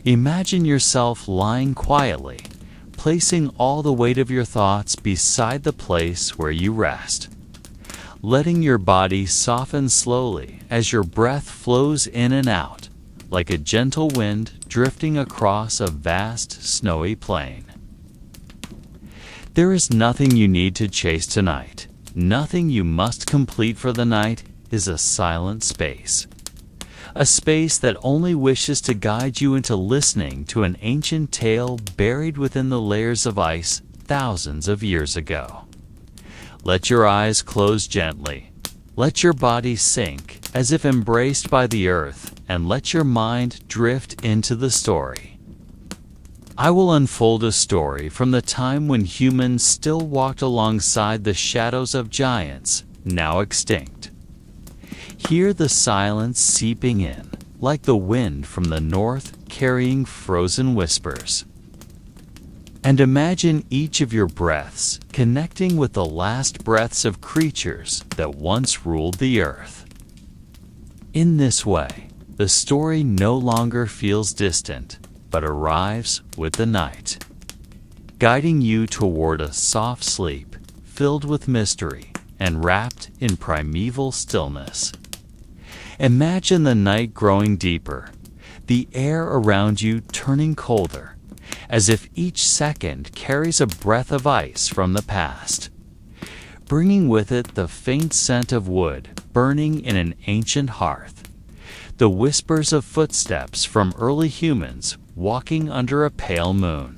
Imagine yourself lying quietly, placing all the weight of your thoughts beside the place where you rest, letting your body soften slowly as your breath flows in and out, like a gentle wind drifting across a vast snowy plain. There is nothing you need to chase tonight. Nothing you must complete for the night is a silent space. A space that only wishes to guide you into listening to an ancient tale buried within the layers of ice thousands of years ago. Let your eyes close gently. Let your body sink as if embraced by the earth, and let your mind drift into the story. I will unfold a story from the time when humans still walked alongside the shadows of giants, now extinct. Hear the silence seeping in, like the wind from the north carrying frozen whispers. And imagine each of your breaths connecting with the last breaths of creatures that once ruled the earth. In this way, the story no longer feels distant, but arrives with the night, guiding you toward a soft sleep filled with mystery and wrapped in primeval stillness. Imagine the night growing deeper, the air around you turning colder, as if each second carries a breath of ice from the past, bringing with it the faint scent of wood burning in an ancient hearth, the whispers of footsteps from early humans walking under a pale moon.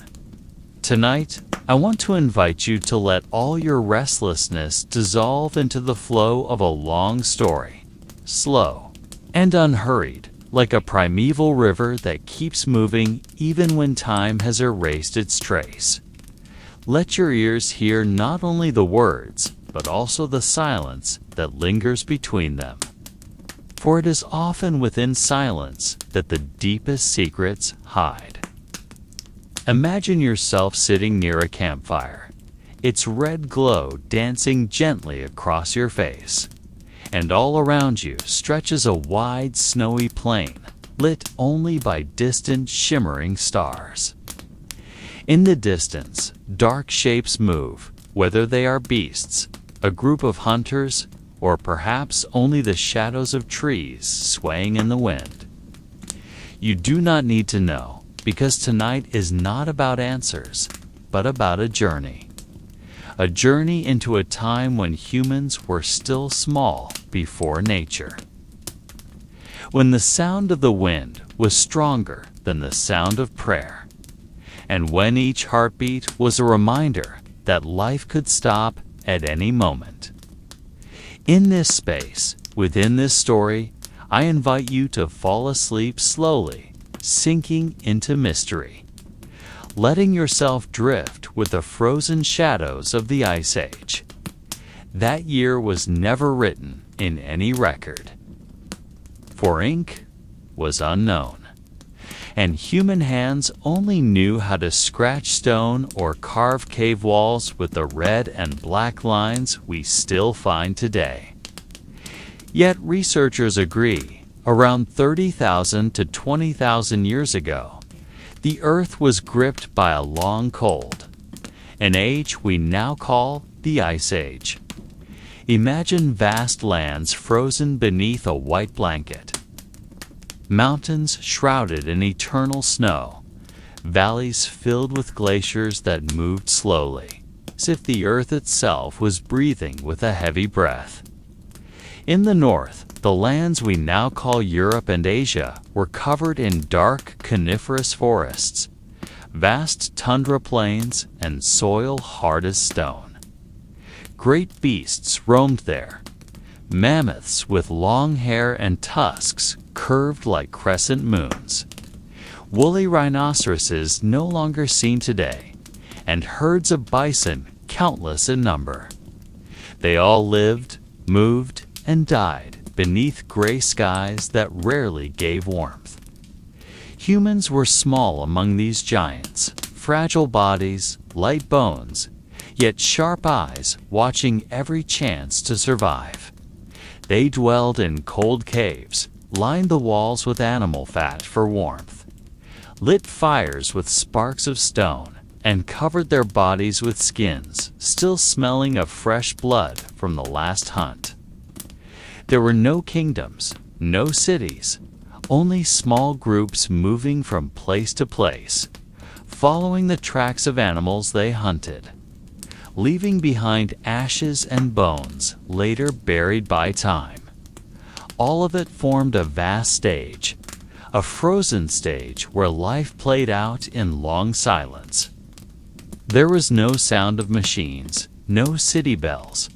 Tonight, I want to invite you to let all your restlessness dissolve into the flow of a long story, slow and unhurried, like a primeval river that keeps moving even when time has erased its trace. Let your ears hear not only the words, but also the silence that lingers between them. For it is often within silence that the deepest secrets hide. Imagine yourself sitting near a campfire, its red glow dancing gently across your face, and all around you stretches a wide snowy plain, lit only by distant shimmering stars. In the distance, dark shapes move, whether they are beasts, a group of hunters, or perhaps only the shadows of trees swaying in the wind. You do not need to know, because tonight is not about answers, but about a journey. A journey into a time when humans were still small before nature. When the sound of the wind was stronger than the sound of prayer, and when each heartbeat was a reminder that life could stop at any moment. In this space, within this story, I invite you to fall asleep slowly, sinking into mystery, letting yourself drift with the frozen shadows of the Ice Age. That year was never written in any record, for ink was unknown, and human hands only knew how to scratch stone or carve cave walls with the red and black lines we still find today. Yet researchers agree, around 30,000 to 20,000 years ago, the Earth was gripped by a long cold, an age we now call the Ice Age. Imagine vast lands frozen beneath a white blanket, mountains shrouded in eternal snow, valleys filled with glaciers that moved slowly, as if the earth itself was breathing with a heavy breath. In the north, the lands we now call Europe and Asia were covered in dark coniferous forests, vast tundra plains, and soil hard as stone. Great beasts roamed there, mammoths with long hair and tusks curved like crescent moons, woolly rhinoceroses no longer seen today, and herds of bison countless in number. They all lived, moved, and died beneath gray skies that rarely gave warmth. Humans were small among these giants, fragile bodies, light bones, yet sharp eyes watching every chance to survive. They dwelled in cold caves, lined the walls with animal fat for warmth, lit fires with sparks of stone, and covered their bodies with skins, still smelling of fresh blood from the last hunt. There were no kingdoms, no cities, only small groups moving from place to place, following the tracks of animals they hunted, leaving behind ashes and bones later buried by time. All of it formed a vast stage, a frozen stage where life played out in long silence. There was no sound of machines, no city bells,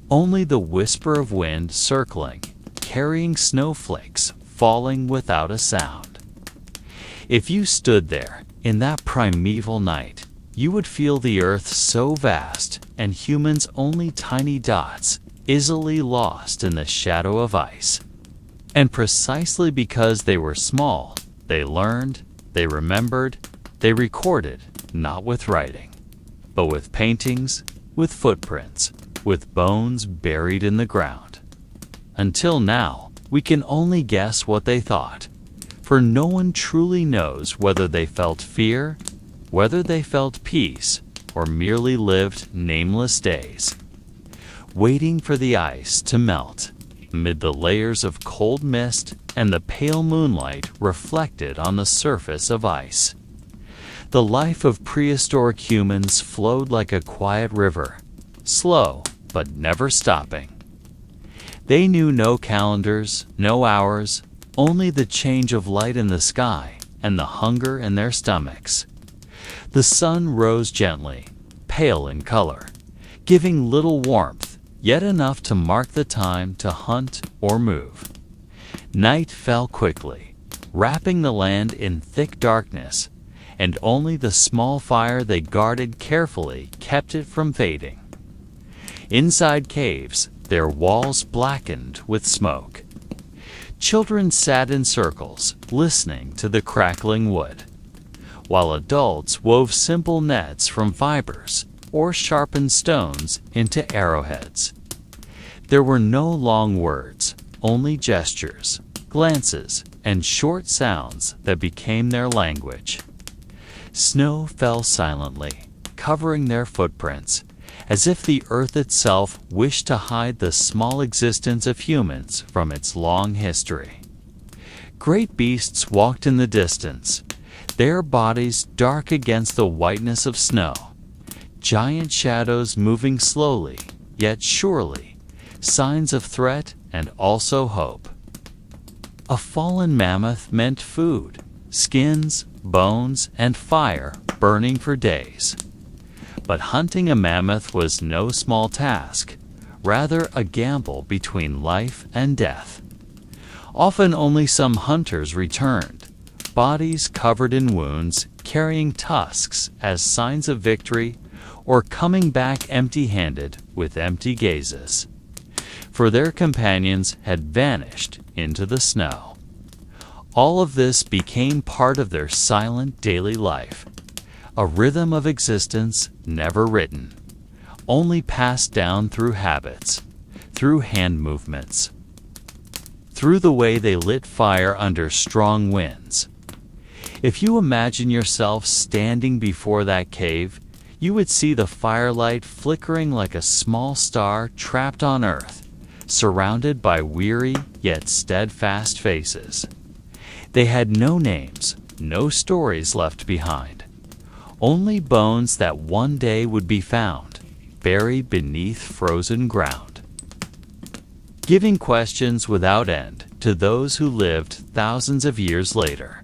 only the whisper of wind circling, carrying snowflakes falling without a sound. If you stood there in that primeval night, you would feel the earth so vast and humans only tiny dots, easily lost in the shadow of ice. And precisely because they were small, they learned, they remembered, they recorded, not with writing, but with paintings, with footprints, with bones buried in the ground. Until now, we can only guess what they thought, for no one truly knows whether they felt fear, whether they felt peace, or merely lived nameless days, waiting for the ice to melt amid the layers of cold mist and the pale moonlight reflected on the surface of ice. The life of prehistoric humans flowed like a quiet river, slow but never stopping. They knew no calendars, no hours, only the change of light in the sky and the hunger in their stomachs. The sun rose gently, pale in color, giving little warmth, yet enough to mark the time to hunt or move. Night fell quickly, wrapping the land in thick darkness, and only the small fire they guarded carefully kept it from fading. Inside caves, their walls blackened with smoke. Children sat in circles, listening to the crackling wood, while adults wove simple nets from fibers or sharpened stones into arrowheads. There were no long words, only gestures, glances, and short sounds that became their language. Snow fell silently, covering their footprints, as if the earth itself wished to hide the small existence of humans from its long history. Great beasts walked in the distance, their bodies dark against the whiteness of snow, giant shadows moving slowly, yet surely, signs of threat and also hope. A fallen mammoth meant food, skins, bones, and fire burning for days. But hunting a mammoth was no small task, rather a gamble between life and death. Often only some hunters returned, bodies covered in wounds, carrying tusks as signs of victory, or coming back empty-handed with empty gazes, for their companions had vanished into the snow. All of this became part of their silent daily life, a rhythm of existence never written, only passed down through habits, through hand movements, through the way they lit fire under strong winds. If you imagine yourself standing before that cave, you would see the firelight flickering like a small star trapped on earth, surrounded by weary yet steadfast faces. They had no names, no stories left behind, only bones that one day would be found, buried beneath frozen ground, giving questions without end to those who lived thousands of years later.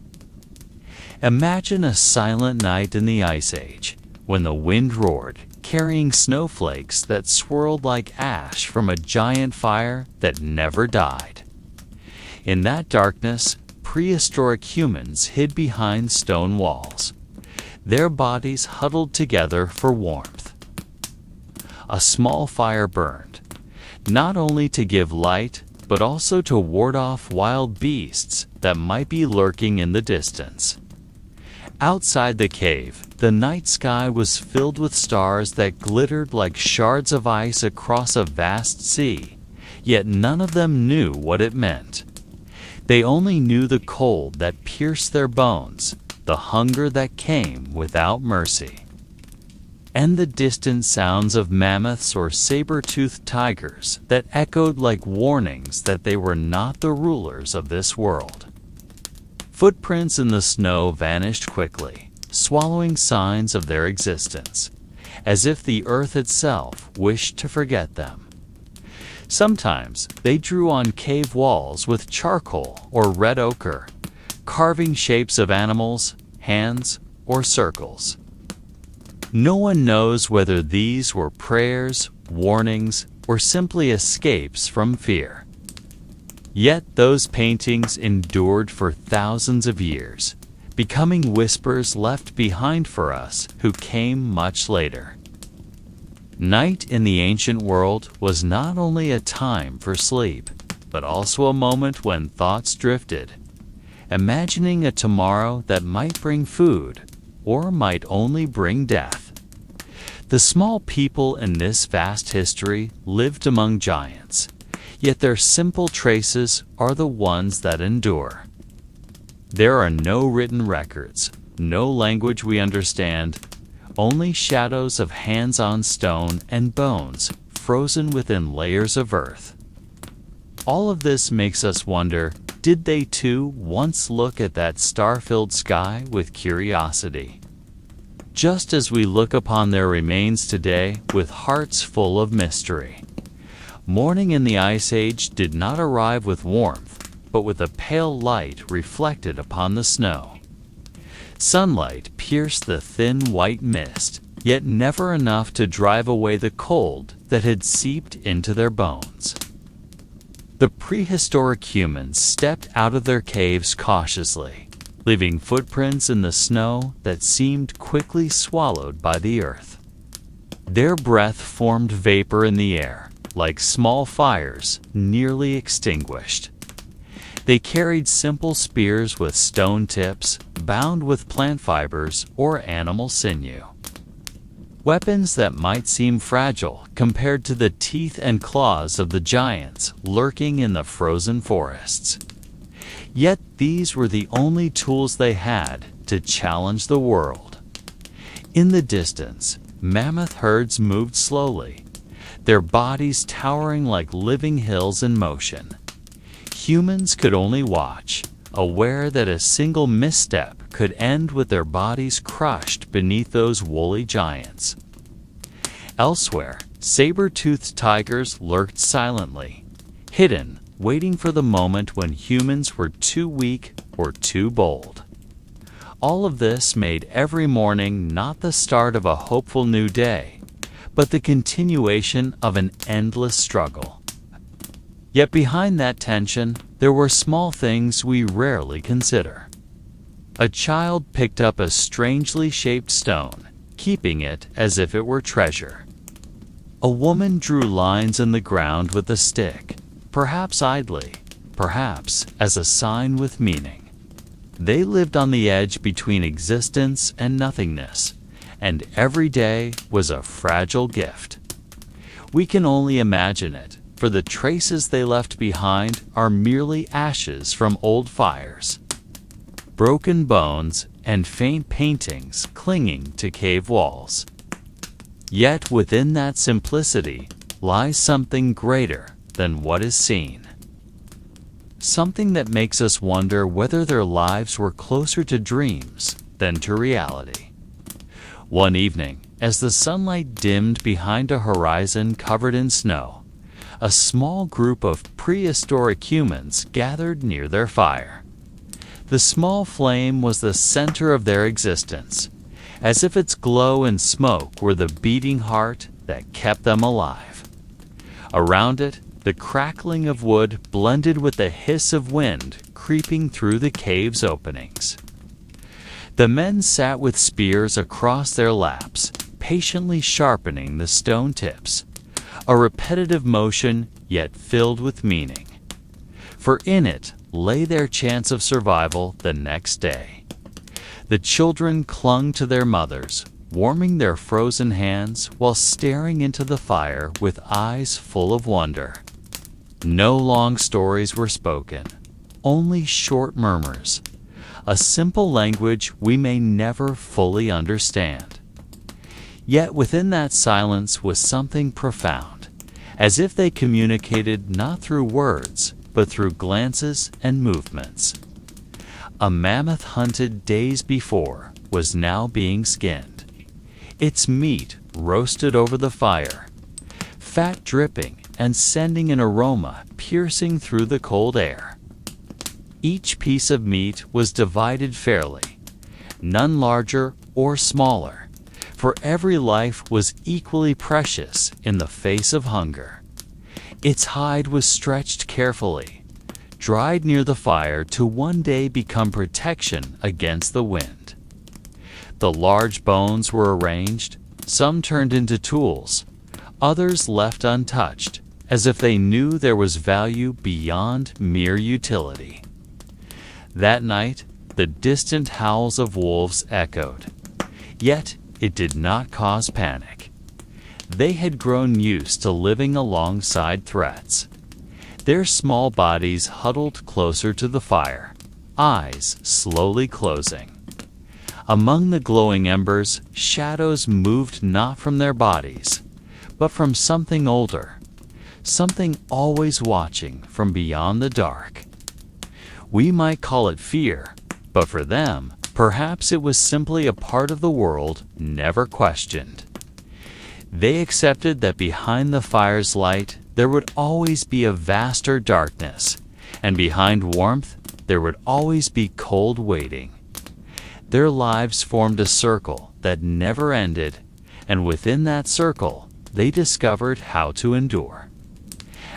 Imagine a silent night in the Ice Age, when the wind roared, carrying snowflakes that swirled like ash from a giant fire that never died. In that darkness, prehistoric humans hid behind stone walls, their bodies huddled together for warmth. A small fire burned, not only to give light, but also to ward off wild beasts that might be lurking in the distance. Outside the cave, the night sky was filled with stars that glittered like shards of ice across a vast sea, yet none of them knew what it meant. They only knew the cold that pierced their bones, the hunger that came without mercy, and the distant sounds of mammoths or saber-toothed tigers that echoed like warnings that they were not the rulers of this world. Footprints in the snow vanished quickly, swallowing signs of their existence, as if the earth itself wished to forget them. Sometimes they drew on cave walls with charcoal or red ochre, carving shapes of animals, hands, or circles. No one knows whether these were prayers, warnings, or simply escapes from fear. Yet those paintings endured for thousands of years, becoming whispers left behind for us who came much later. Night in the ancient world was not only a time for sleep, but also a moment when thoughts drifted, imagining a tomorrow that might bring food or might only bring death. The small people in this vast history lived among giants, yet their simple traces are the ones that endure. There are no written records, no language we understand, only shadows of hands on stone and bones frozen within layers of earth. All of this makes us wonder, did they too once look at that star-filled sky with curiosity? Just as we look upon their remains today with hearts full of mystery. Morning in the Ice Age did not arrive with warmth, but with a pale light reflected upon the snow. Sunlight pierced the thin white mist, yet never enough to drive away the cold that had seeped into their bones. The prehistoric humans stepped out of their caves cautiously, leaving footprints in the snow that seemed quickly swallowed by the earth. Their breath formed vapor in the air, like small fires nearly extinguished. They carried simple spears with stone tips, bound with plant fibers or animal sinew. Weapons that might seem fragile compared to the teeth and claws of the giants lurking in the frozen forests. Yet these were the only tools they had to challenge the world. In the distance, mammoth herds moved slowly, their bodies towering like living hills in motion. Humans could only watch, aware that a single misstep could end with their bodies crushed beneath those woolly giants. Elsewhere, saber-toothed tigers lurked silently, hidden, waiting for the moment when humans were too weak or too bold. All of this made every morning not the start of a hopeful new day, but the continuation of an endless struggle. Yet behind that tension, there were small things we rarely consider. A child picked up a strangely shaped stone, keeping it as if it were treasure. A woman drew lines in the ground with a stick, perhaps idly, perhaps as a sign with meaning. They lived on the edge between existence and nothingness, and every day was a fragile gift. We can only imagine it, for the traces they left behind are merely ashes from old fires, broken bones, and faint paintings clinging to cave walls. Yet within that simplicity lies something greater than what is seen. Something that makes us wonder whether their lives were closer to dreams than to reality. One evening, as the sunlight dimmed behind a horizon covered in snow, a small group of prehistoric humans gathered near their fire. The small flame was the center of their existence, as if its glow and smoke were the beating heart that kept them alive. Around it, the crackling of wood blended with the hiss of wind creeping through the cave's openings. The men sat with spears across their laps, patiently sharpening the stone tips, a repetitive motion yet filled with meaning. For in it lay their chance of survival the next day. The children clung to their mothers, warming their frozen hands while staring into the fire with eyes full of wonder. No long stories were spoken, only short murmurs, a simple language we may never fully understand. Yet within that silence was something profound, as if they communicated not through words, but through glances and movements. A mammoth hunted days before was now being skinned, its meat roasted over the fire, fat dripping and sending an aroma piercing through the cold air. Each piece of meat was divided fairly, none larger or smaller, for every life was equally precious in the face of hunger. Its hide was stretched carefully, dried near the fire to one day become protection against the wind. The large bones were arranged, some turned into tools, others left untouched, as if they knew there was value beyond mere utility. That night, the distant howls of wolves echoed, yet it did not cause panic. They had grown used to living alongside threats. Their small bodies huddled closer to the fire, eyes slowly closing. Among the glowing embers, shadows moved not from their bodies, but from something older, something always watching from beyond the dark. We might call it fear, but for them, perhaps it was simply a part of the world never questioned. They accepted that behind the fire's light there would always be a vaster darkness, and behind warmth there would always be cold waiting. Their lives formed a circle that never ended, and within that circle they discovered how to endure.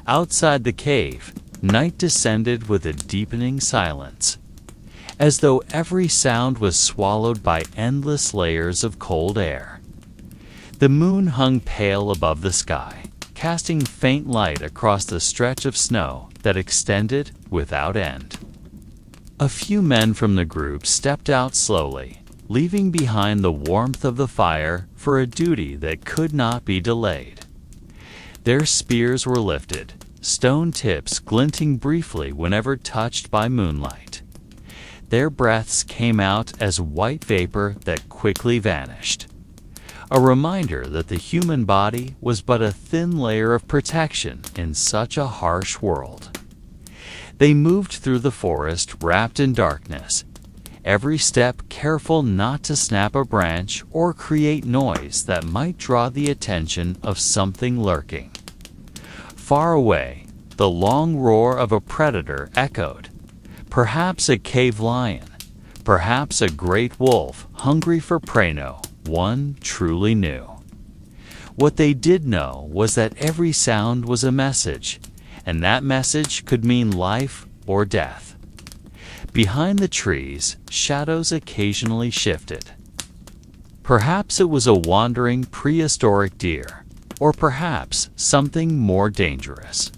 Outside the cave, night descended with a deepening silence, as though every sound was swallowed by endless layers of cold air. The moon hung pale above the sky, casting faint light across the stretch of snow that extended without end. A few men from the group stepped out slowly, leaving behind the warmth of the fire for a duty that could not be delayed. Their spears were lifted, stone tips glinting briefly whenever touched by moonlight. Their breaths came out as white vapor that quickly vanished, a reminder that the human body was but a thin layer of protection in such a harsh world. They moved through the forest wrapped in darkness, every step careful not to snap a branch or create noise that might draw the attention of something lurking. Far away, the long roar of a predator echoed, perhaps a cave lion, perhaps a great wolf hungry for prey. No one truly knew. What they did know was that every sound was a message, and that message could mean life or death. Behind the trees, shadows occasionally shifted. Perhaps it was a wandering prehistoric deer, or perhaps something more dangerous.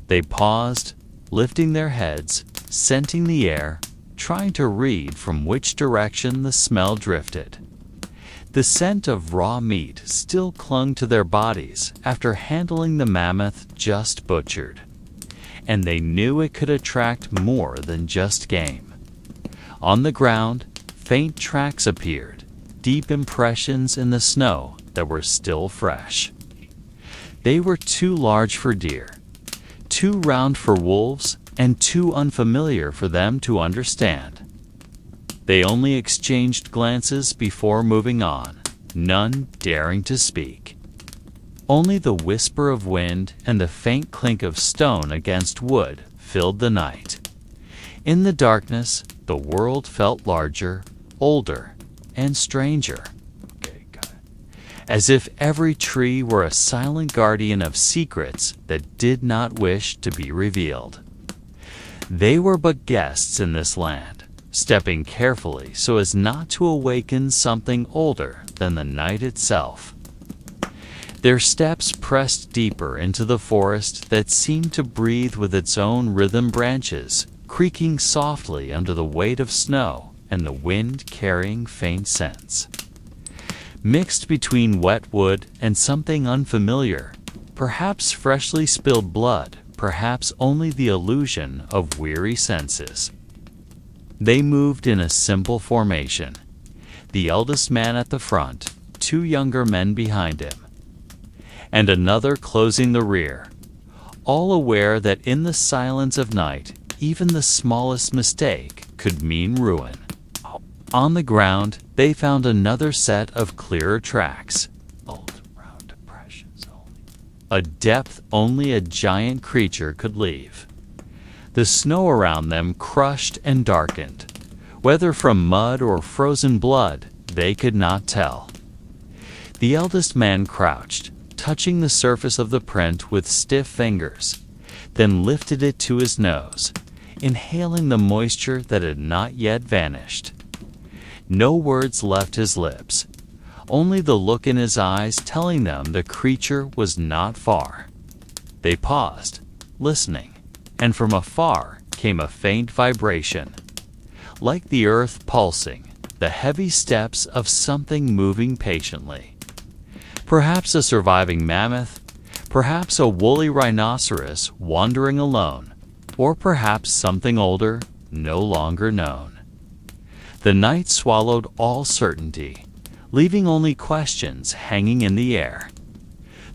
They paused, lifting their heads, scenting the air, trying to read from which direction the smell drifted. The scent of raw meat still clung to their bodies after handling the mammoth just butchered, and they knew it could attract more than just game. On the ground, faint tracks appeared, deep impressions in the snow that were still fresh. They were too large for deer, too round for wolves, and too unfamiliar for them to understand. They only exchanged glances before moving on, none daring to speak. Only the whisper of wind and the faint clink of stone against wood filled the night. In the darkness, the world felt larger, older, and stranger. As if every tree were a silent guardian of secrets that did not wish to be revealed. They were but guests in this land, stepping carefully so as not to awaken something older than the night itself. Their steps pressed deeper into the forest that seemed to breathe with its own rhythm, branches creaking softly under the weight of snow and the wind carrying faint scents. Mixed between wet wood and something unfamiliar, perhaps freshly spilled blood, perhaps only the illusion of weary senses. They moved in a simple formation. The eldest man at the front, 2 younger men behind him, and another closing the rear, all aware that in the silence of night, even the smallest mistake could mean ruin. On the ground, they found another set of clearer tracks, old round depressions only, a depth only a giant creature could leave. The snow around them crushed and darkened. Whether from mud or frozen blood, they could not tell. The eldest man crouched, touching the surface of the print with stiff fingers, then lifted it to his nose, inhaling the moisture that had not yet vanished. No words left his lips, only the look in his eyes telling them the creature was not far. They paused, listening, and from afar came a faint vibration, like the earth pulsing, the heavy steps of something moving patiently. Perhaps a surviving mammoth, perhaps a woolly rhinoceros wandering alone, or perhaps something older, no longer known. The night swallowed all certainty, leaving only questions hanging in the air.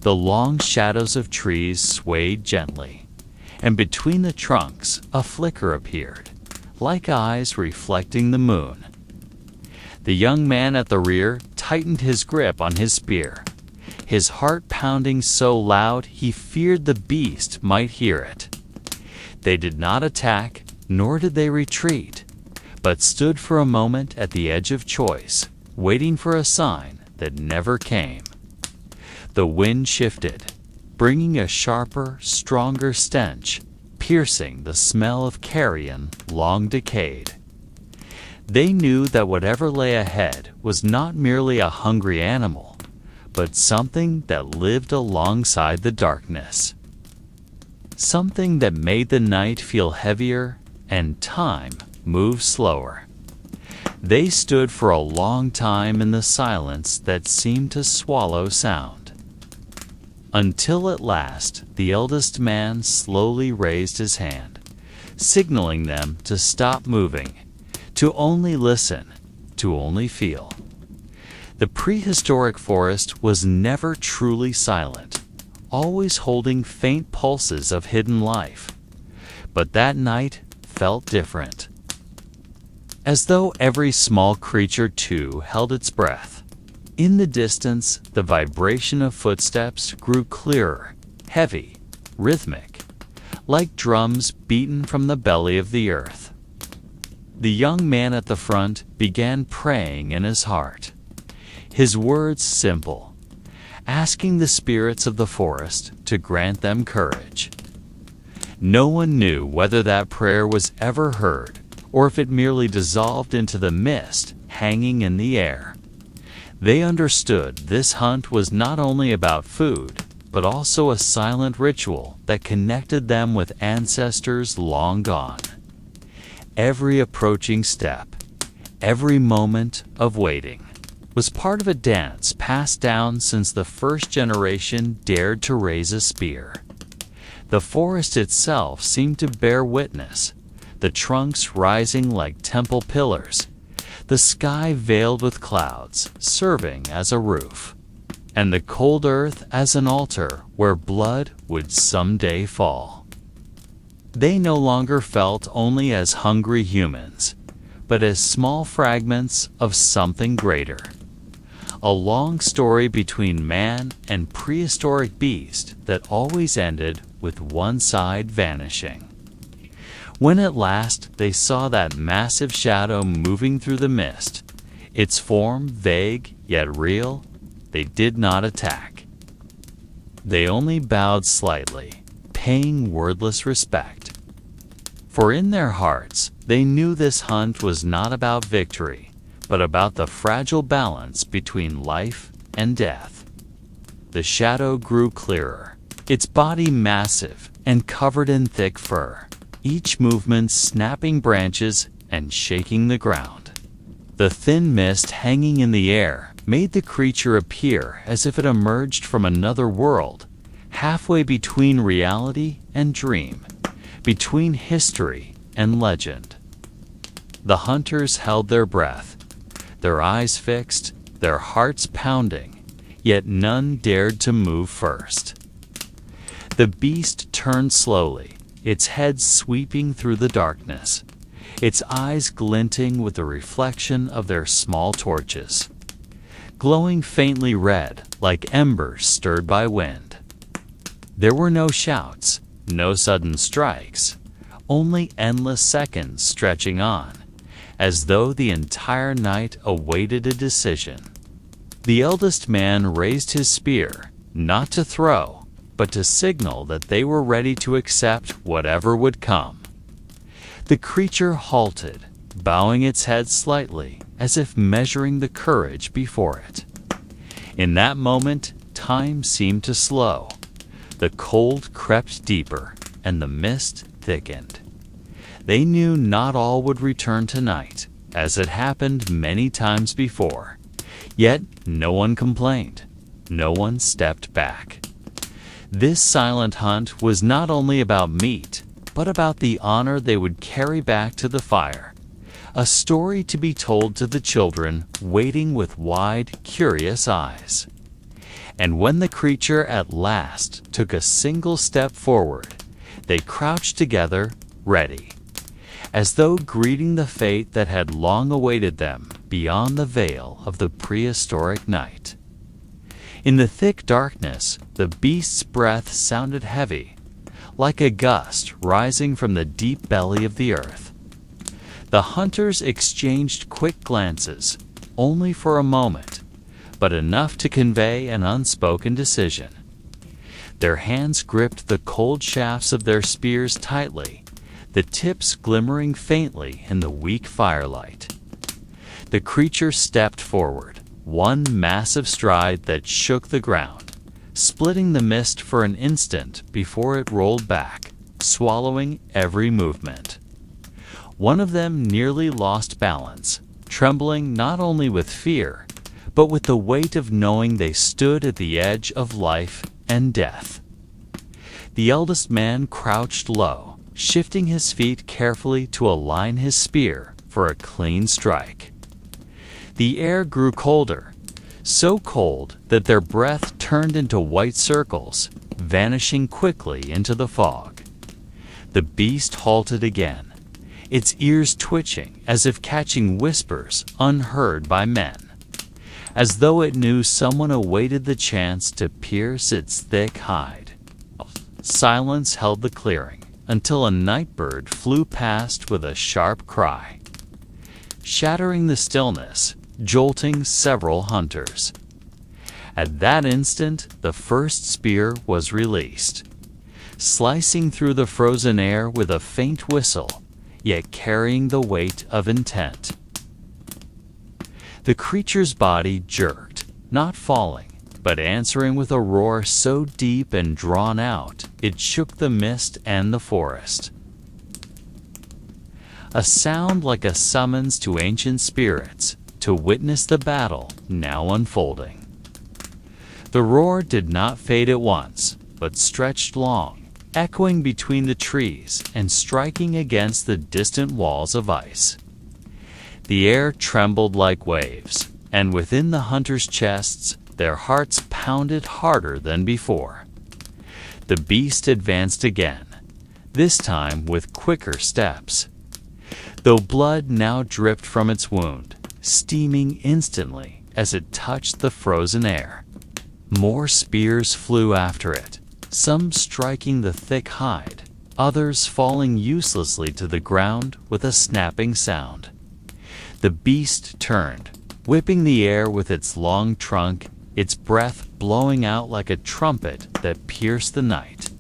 The long shadows of trees swayed gently, and between the trunks a flicker appeared, like eyes reflecting the moon. The young man at the rear tightened his grip on his spear, his heart pounding so loud he feared the beast might hear it. They did not attack, nor did they retreat, but stood for a moment at the edge of choice, waiting for a sign that never came. The wind shifted, bringing a sharper, stronger stench, piercing the smell of carrion long decayed. They knew that whatever lay ahead was not merely a hungry animal, but something that lived alongside the darkness. Something that made the night feel heavier and time move slower. They stood for a long time in the silence that seemed to swallow sound. Until at last the eldest man slowly raised his hand, signaling them to stop moving, to only listen, to only feel. The prehistoric forest was never truly silent, always holding faint pulses of hidden life. But that night felt different, as though every small creature too held its breath. In the distance, the vibration of footsteps grew clearer, heavy, rhythmic, like drums beaten from the belly of the earth. The young man at the front began praying in his heart, his words simple, asking the spirits of the forest to grant them courage. No one knew whether that prayer was ever heard, or if it merely dissolved into the mist hanging in the air. They understood this hunt was not only about food, but also a silent ritual that connected them with ancestors long gone. Every approaching step, every moment of waiting, was part of a dance passed down since the first generation dared to raise a spear. The forest itself seemed to bear witness, the trunks rising like temple pillars, the sky veiled with clouds serving as a roof, and the cold earth as an altar where blood would someday fall. They no longer felt only as hungry humans, but as small fragments of something greater. A long story between man and prehistoric beast that always ended with one side vanishing. When at last they saw that massive shadow moving through the mist, its form vague yet real, they did not attack. They only bowed slightly, paying wordless respect. For in their hearts, they knew this hunt was not about victory, but about the fragile balance between life and death. The shadow grew clearer, its body massive and covered in thick fur, each movement snapping branches and shaking the ground. The thin mist hanging in the air made the creature appear as if it emerged from another world, halfway between reality and dream, between history and legend. the hunters held their breath, their eyes fixed, their hearts pounding, yet none dared to move first. The beast turned slowly, its head sweeping through the darkness, its eyes glinting with the reflection of their small torches, glowing faintly red like embers stirred by wind. There were no shouts, no sudden strikes, only endless seconds stretching on, as though the entire night awaited a decision. The eldest man raised his spear, not to throw, but to signal that they were ready to accept whatever would come. The creature halted, bowing its head slightly, as if measuring the courage before it. In that moment, time seemed to slow. The cold crept deeper, and the mist thickened. They knew not all would return tonight, as had happened many times before. Yet no one complained. No one stepped back. This silent hunt was not only about meat, but about the honor they would carry back to the fire. A story to be told to the children waiting with wide, curious eyes. And when the creature at last took a single step forward, they crouched together, ready, as though greeting the fate that had long awaited them beyond the veil of the prehistoric night. In the thick darkness, the beast's breath sounded heavy, like a gust rising from the deep belly of the earth. The hunters exchanged quick glances, only for a moment, but enough to convey an unspoken decision. Their hands gripped the cold shafts of their spears tightly, the tips glimmering faintly in the weak firelight. The creature stepped forward, one massive stride that shook the ground, splitting the mist for an instant before it rolled back, swallowing every movement. One of them nearly lost balance, trembling not only with fear, but with the weight of knowing they stood at the edge of life and death. The eldest man crouched low, shifting his feet carefully to align his spear for a clean strike. The air grew colder, so cold that their breath turned into white circles, vanishing quickly into the fog. The beast halted again, its ears twitching as if catching whispers unheard by men, as though it knew someone awaited the chance to pierce its thick hide. Silence held the clearing until a nightbird flew past with a sharp cry, shattering the stillness, jolting several hunters. At that instant, the first spear was released, slicing through the frozen air with a faint whistle, yet carrying the weight of intent. The creature's body jerked, not falling, but answering with a roar so deep and drawn out, it shook the mist and the forest. A sound like a summons to ancient spirits to witness the battle now unfolding. The roar did not fade at once, but stretched long, echoing between the trees and striking against the distant walls of ice. The air trembled like waves, and within the hunters' chests their hearts pounded harder than before. The beast advanced again, this time with quicker steps, though blood now dripped from its wound, steaming instantly as it touched the frozen air. More spears flew after it, some striking the thick hide, others falling uselessly to the ground with a snapping sound. The beast turned, whipping the air with its long trunk, its breath blowing out like a trumpet that pierced the night.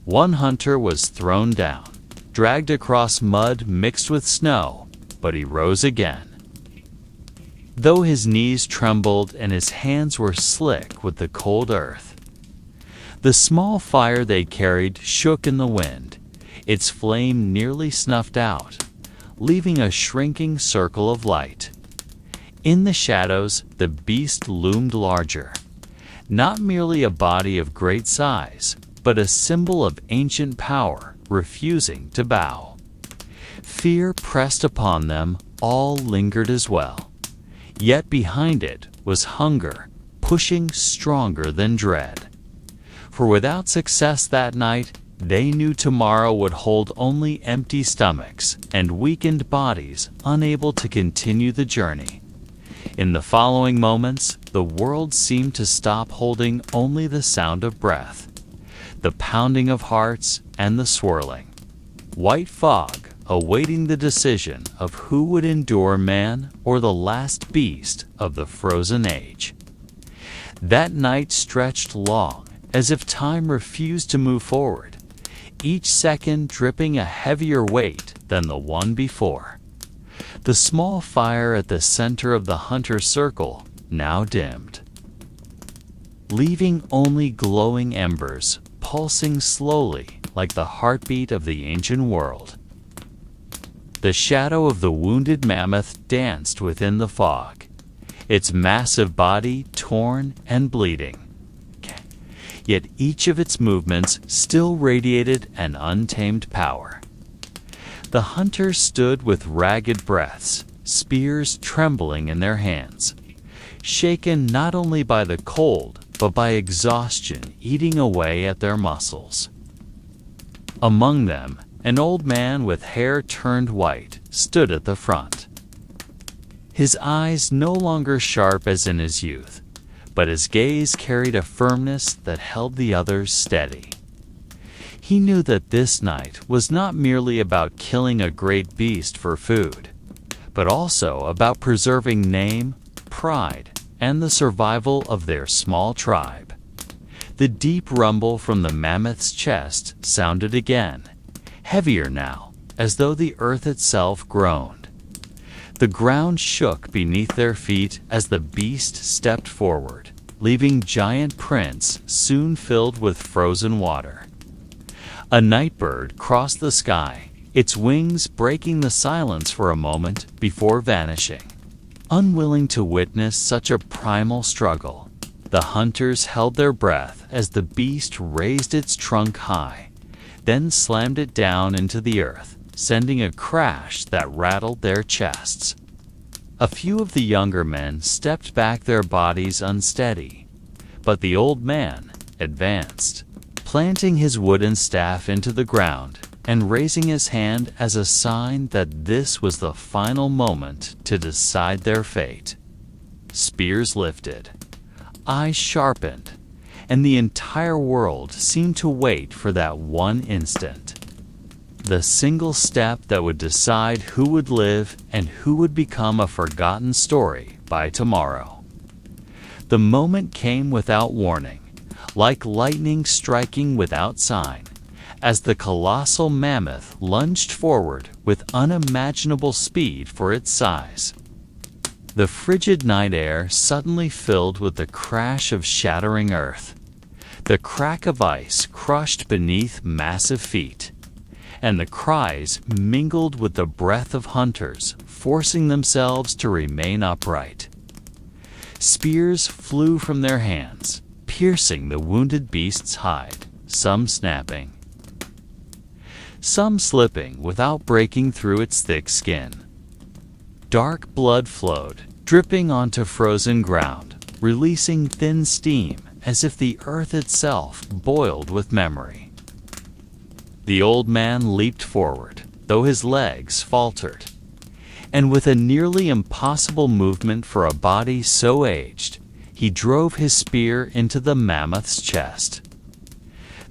One hunter was thrown down, dragged across mud mixed with snow, but he rose again. Though his knees trembled and his hands were slick with the cold earth. The small fire they carried shook in the wind, its flame nearly snuffed out, leaving a shrinking circle of light. In the shadows, the beast loomed larger, not merely a body of great size, but a symbol of ancient power refusing to bow. Fear pressed upon them, all lingered as well. Yet behind it was hunger, pushing stronger than dread. For without success that night, they knew tomorrow would hold only empty stomachs and weakened bodies unable to continue the journey. In the following moments, the world seemed to stop holding only the sound of breath, the pounding of hearts, and the swirling white fog awaiting the decision of who would endure man or the last beast of the frozen age. That night stretched long, as if time refused to move forward, each second dripping a heavier weight than the one before. The small fire at the center of the hunter's circle now dimmed, leaving only glowing embers pulsing slowly like the heartbeat of the ancient world. The shadow of the wounded mammoth danced within the fog, its massive body torn and bleeding. Yet each of its movements still radiated an untamed power. The hunters stood with ragged breaths, spears trembling in their hands, shaken not only by the cold, but by exhaustion eating away at their muscles. Among them, an old man with hair turned white stood at the front. His eyes no longer sharp as in his youth, but his gaze carried a firmness that held the others steady. He knew that this night was not merely about killing a great beast for food, but also about preserving name, pride, and the survival of their small tribe. The deep rumble from the mammoth's chest sounded again, heavier now, as though the earth itself groaned. The ground shook beneath their feet as the beast stepped forward, leaving giant prints soon filled with frozen water. A nightbird crossed the sky, its wings breaking the silence for a moment before vanishing. Unwilling to witness such a primal struggle, the hunters held their breath as the beast raised its trunk high, then slammed it down into the earth, sending a crash that rattled their chests. A few of the younger men stepped back, their bodies unsteady, but the old man advanced, planting his wooden staff into the ground and raising his hand as a sign that this was the final moment to decide their fate. Spears lifted, eyes sharpened, and the entire world seemed to wait for that one instant. The single step that would decide who would live and who would become a forgotten story by tomorrow. The moment came without warning, like lightning striking without sign, as the colossal mammoth lunged forward with unimaginable speed for its size. The frigid night air suddenly filled with the crash of shattering earth, the crack of ice crushed beneath massive feet, and the cries mingled with the breath of hunters forcing themselves to remain upright. Spears flew from their hands, piercing the wounded beast's hide, some snapping, some slipping without breaking through its thick skin. Dark blood flowed, dripping onto frozen ground, releasing thin steam as if the earth itself boiled with memory. The old man leaped forward, though his legs faltered, and with a nearly impossible movement for a body so aged, he drove his spear into the mammoth's chest.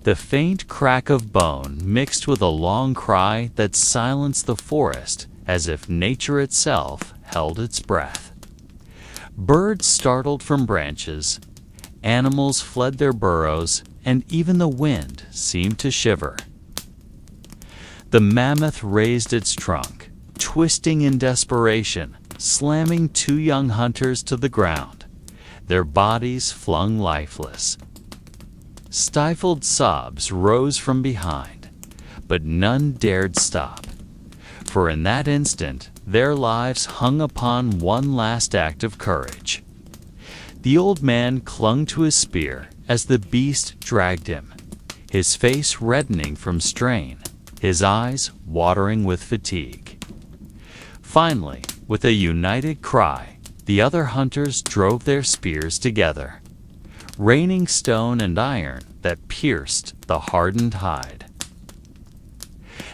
The faint crack of bone mixed with a long cry that silenced the forest as if nature itself held its breath. Birds startled from branches, animals fled their burrows, and even the wind seemed to shiver. The mammoth raised its trunk, twisting in desperation, slamming two young hunters to the ground, their bodies flung lifeless. Stifled sobs rose from behind, but none dared stop, for in that instant their lives hung upon one last act of courage. The old man clung to his spear as the beast dragged him, his face reddening from strain, his eyes watering with fatigue. Finally, with a united cry, the other hunters drove their spears together, raining stone and iron that pierced the hardened hide.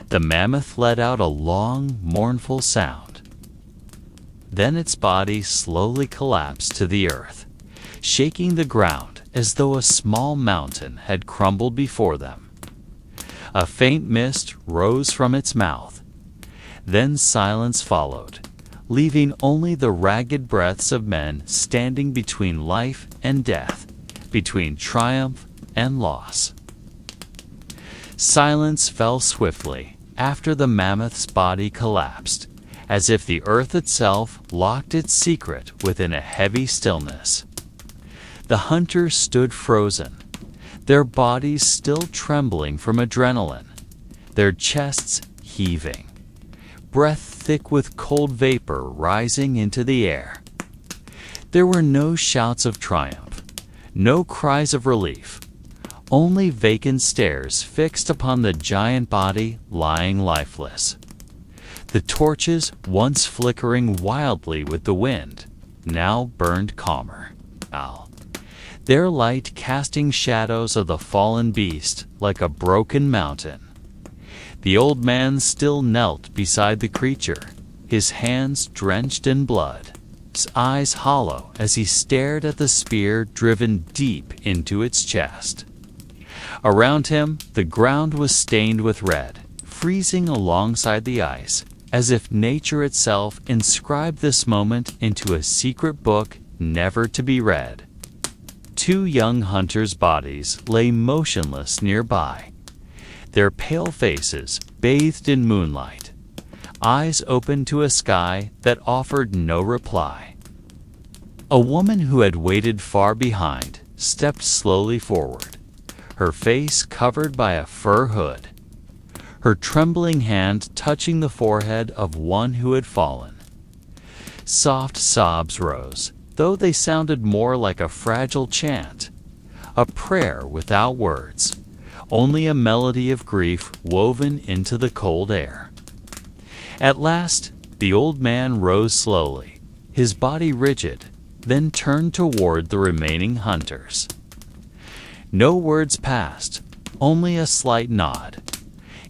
The mammoth let out a long, mournful sound. Then its body slowly collapsed to the earth, shaking the ground as though a small mountain had crumbled before them. A faint mist rose from its mouth. Then silence followed, leaving only the ragged breaths of men standing between life and death, between triumph and loss. Silence fell swiftly after the mammoth's body collapsed, as if the earth itself locked its secret within a heavy stillness. The hunters stood frozen, their bodies still trembling from adrenaline, their chests heaving, breath thick with cold vapor rising into the air. There were no shouts of triumph, no cries of relief, only vacant stares fixed upon the giant body lying lifeless. The torches, once flickering wildly with the wind, now burned calmer, their light casting shadows of the fallen beast like a broken mountain. The old man still knelt beside the creature, his hands drenched in blood, his eyes hollow as he stared at the spear driven deep into its chest. Around him, the ground was stained with red, freezing alongside the ice, as if nature itself inscribed this moment into a secret book never to be read. Two young hunters' bodies lay motionless nearby, their pale faces bathed in moonlight, eyes open to a sky that offered no reply. A woman who had waited far behind stepped slowly forward, her face covered by a fur hood, her trembling hand touching the forehead of one who had fallen. Soft sobs rose, though they sounded more like a fragile chant, a prayer without words, only a melody of grief woven into the cold air. At last, the old man rose slowly, his body rigid, then turned toward the remaining hunters. No words passed, only a slight nod,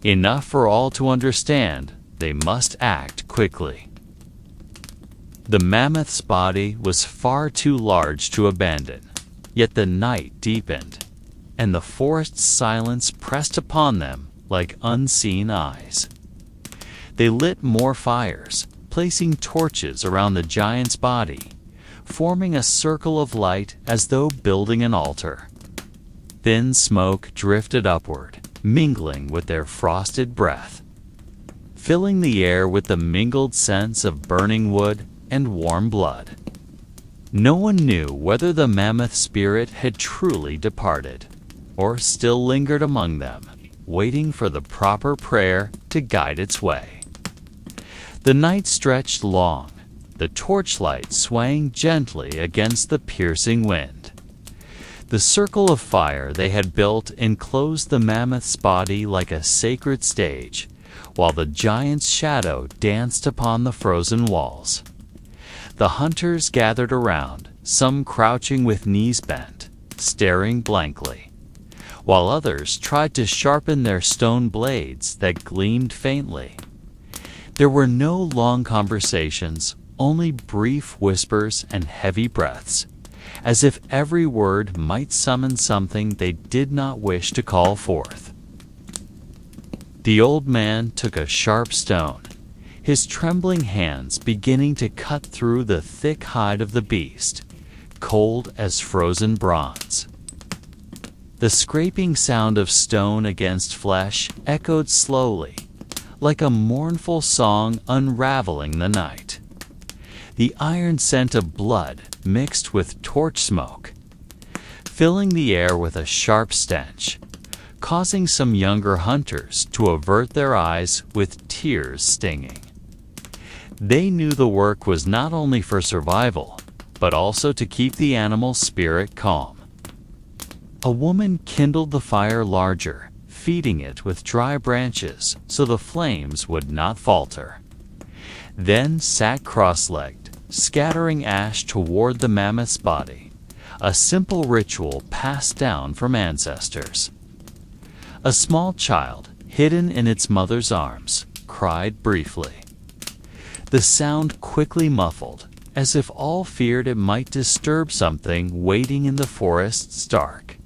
enough for all to understand they must act quickly. The mammoth's body was far too large to abandon, yet the night deepened, and the forest's silence pressed upon them like unseen eyes. They lit more fires, placing torches around the giant's body, forming a circle of light as though building an altar. Thin smoke drifted upward, mingling with their frosted breath, filling the air with the mingled scents of burning wood and warm blood. No one knew whether the mammoth spirit had truly departed, or still lingered among them, waiting for the proper prayer to guide its way. The night stretched long, the torchlight swaying gently against the piercing wind. The circle of fire they had built enclosed the mammoth's body like a sacred stage, while the giant's shadow danced upon the frozen walls. The hunters gathered around, some crouching with knees bent, staring blankly, while others tried to sharpen their stone blades that gleamed faintly. There were no long conversations, only brief whispers and heavy breaths, as if every word might summon something they did not wish to call forth. The old man took a sharp stone, his trembling hands beginning to cut through the thick hide of the beast, cold as frozen bronze. The scraping sound of stone against flesh echoed slowly, like a mournful song unraveling the night. The iron scent of blood mixed with torch smoke, filling the air with a sharp stench, causing some younger hunters to avert their eyes with tears stinging. They knew the work was not only for survival, but also to keep the animal's spirit calm. A woman kindled the fire larger, feeding it with dry branches so the flames would not falter. then sat cross-legged, scattering ash toward the mammoth's body, a simple ritual passed down from ancestors. A small child, hidden in its mother's arms, cried briefly. The sound quickly muffled, as if all feared it might disturb something waiting in the forest's dark.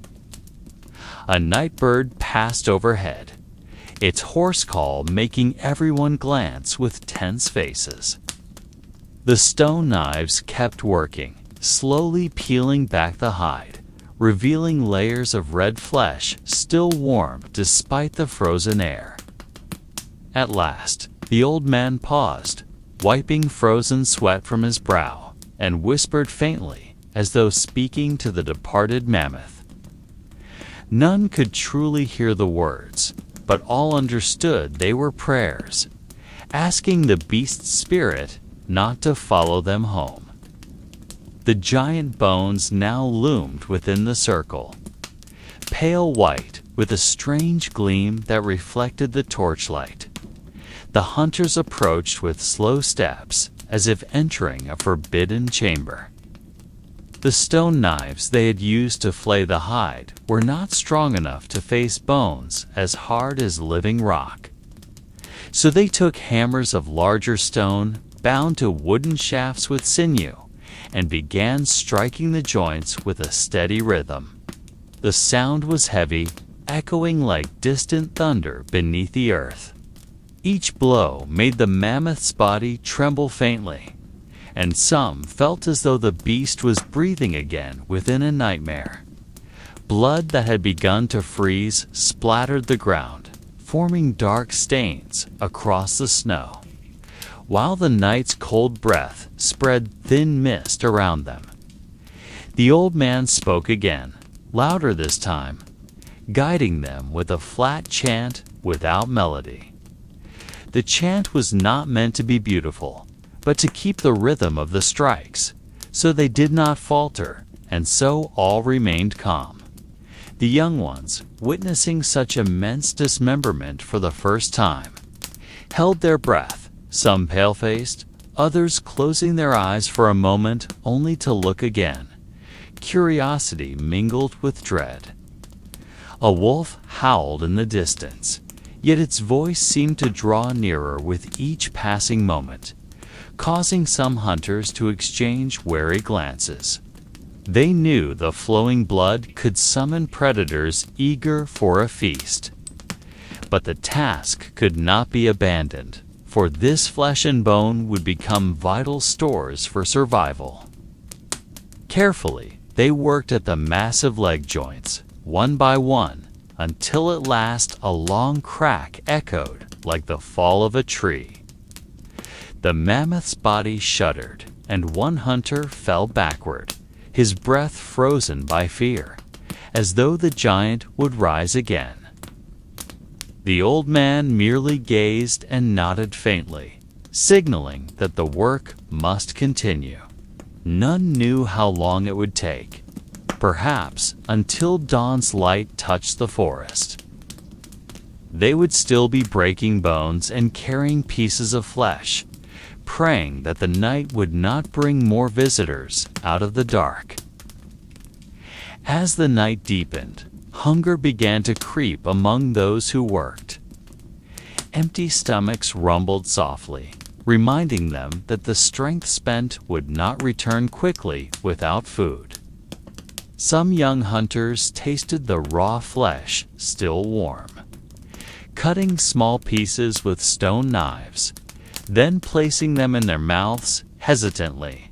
A night bird passed overhead, its hoarse call making everyone glance with tense faces. The stone knives kept working, slowly peeling back the hide, revealing layers of red flesh still warm despite the frozen air. At last, the old man paused, wiping frozen sweat from his brow, and whispered faintly, as though speaking to the departed mammoth. None could truly hear the words, but all understood they were prayers, asking the beast's spirit not to follow them home. The giant bones now loomed within the circle, pale white with a strange gleam that reflected the torchlight. The hunters approached with slow steps, as if entering a forbidden chamber. The stone knives they had used to flay the hide were not strong enough to face bones as hard as living rock. So they took hammers of larger stone, bound to wooden shafts with sinew, and began striking the joints with a steady rhythm. The sound was heavy, echoing like distant thunder beneath the earth. Each blow made the mammoth's body tremble faintly, and some felt as though the beast was breathing again within a nightmare. Blood that had begun to freeze splattered the ground, forming dark stains across the snow, while the night's cold breath spread thin mist around them. The old man spoke again, louder this time, guiding them with a flat chant without melody. The chant was not meant to be beautiful, but to keep the rhythm of the strikes, so they did not falter, and so all remained calm. The young ones, witnessing such immense dismemberment for the first time, held their breath, some pale-faced, others closing their eyes for a moment only to look again, curiosity mingled with dread. A wolf howled in the distance, yet its voice seemed to draw nearer with each passing moment, causing some hunters to exchange wary glances. They knew the flowing blood could summon predators eager for a feast. But the task could not be abandoned, for this flesh and bone would become vital stores for survival. Carefully, they worked at the massive leg joints, one by one, until at last a long crack echoed like the fall of a tree. The mammoth's body shuddered, and one hunter fell backward, his breath frozen by fear, as though the giant would rise again. The old man merely gazed and nodded faintly, signaling that the work must continue. None knew how long it would take, perhaps until dawn's light touched the forest. They would still be breaking bones and carrying pieces of flesh, praying that the night would not bring more visitors out of the dark. As the night deepened, hunger began to creep among those who worked. Empty stomachs rumbled softly, reminding them that the strength spent would not return quickly without food. Some young hunters tasted the raw flesh still warm, cutting small pieces with stone knives, then placing them in their mouths hesitantly.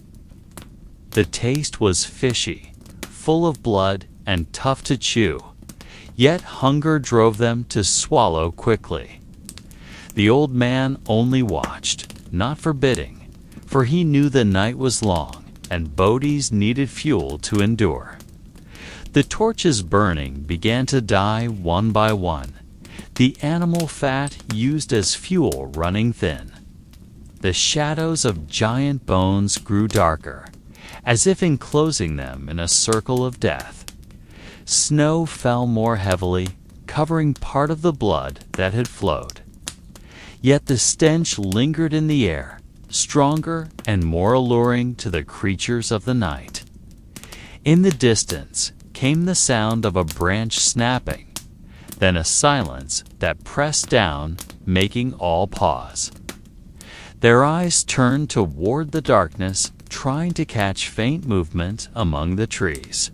The taste was fishy, full of blood and tough to chew, yet hunger drove them to swallow quickly. The old man only watched, not forbidding, for he knew the night was long and bodies needed fuel to endure. The torches burning began to die one by one, the animal fat used as fuel running thin. The shadows of giant bones grew darker, as if enclosing them in a circle of death. Snow fell more heavily, covering part of the blood that had flowed. Yet the stench lingered in the air, stronger and more alluring to the creatures of the night. In the distance came the sound of a branch snapping, then a silence that pressed down, making all pause. Their eyes turned toward the darkness, trying to catch faint movement among the trees.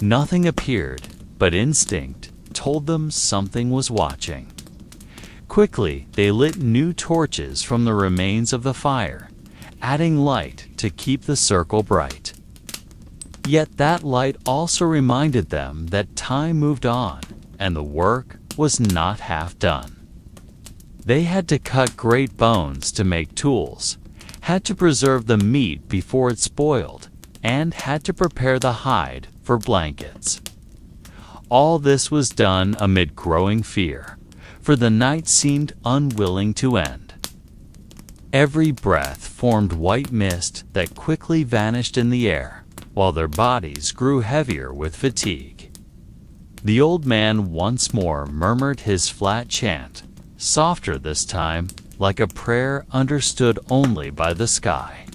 Nothing appeared, but instinct told them something was watching. Quickly, they lit new torches from the remains of the fire, adding light to keep the circle bright. Yet that light also reminded them that time moved on, and the work was not half done. They had to cut great bones to make tools, had to preserve the meat before it spoiled, and had to prepare the hide for blankets. All this was done amid growing fear, for the night seemed unwilling to end. Every breath formed white mist that quickly vanished in the air, while their bodies grew heavier with fatigue. The old man once more murmured his flat chant, softer this time, like a prayer understood only by the sky.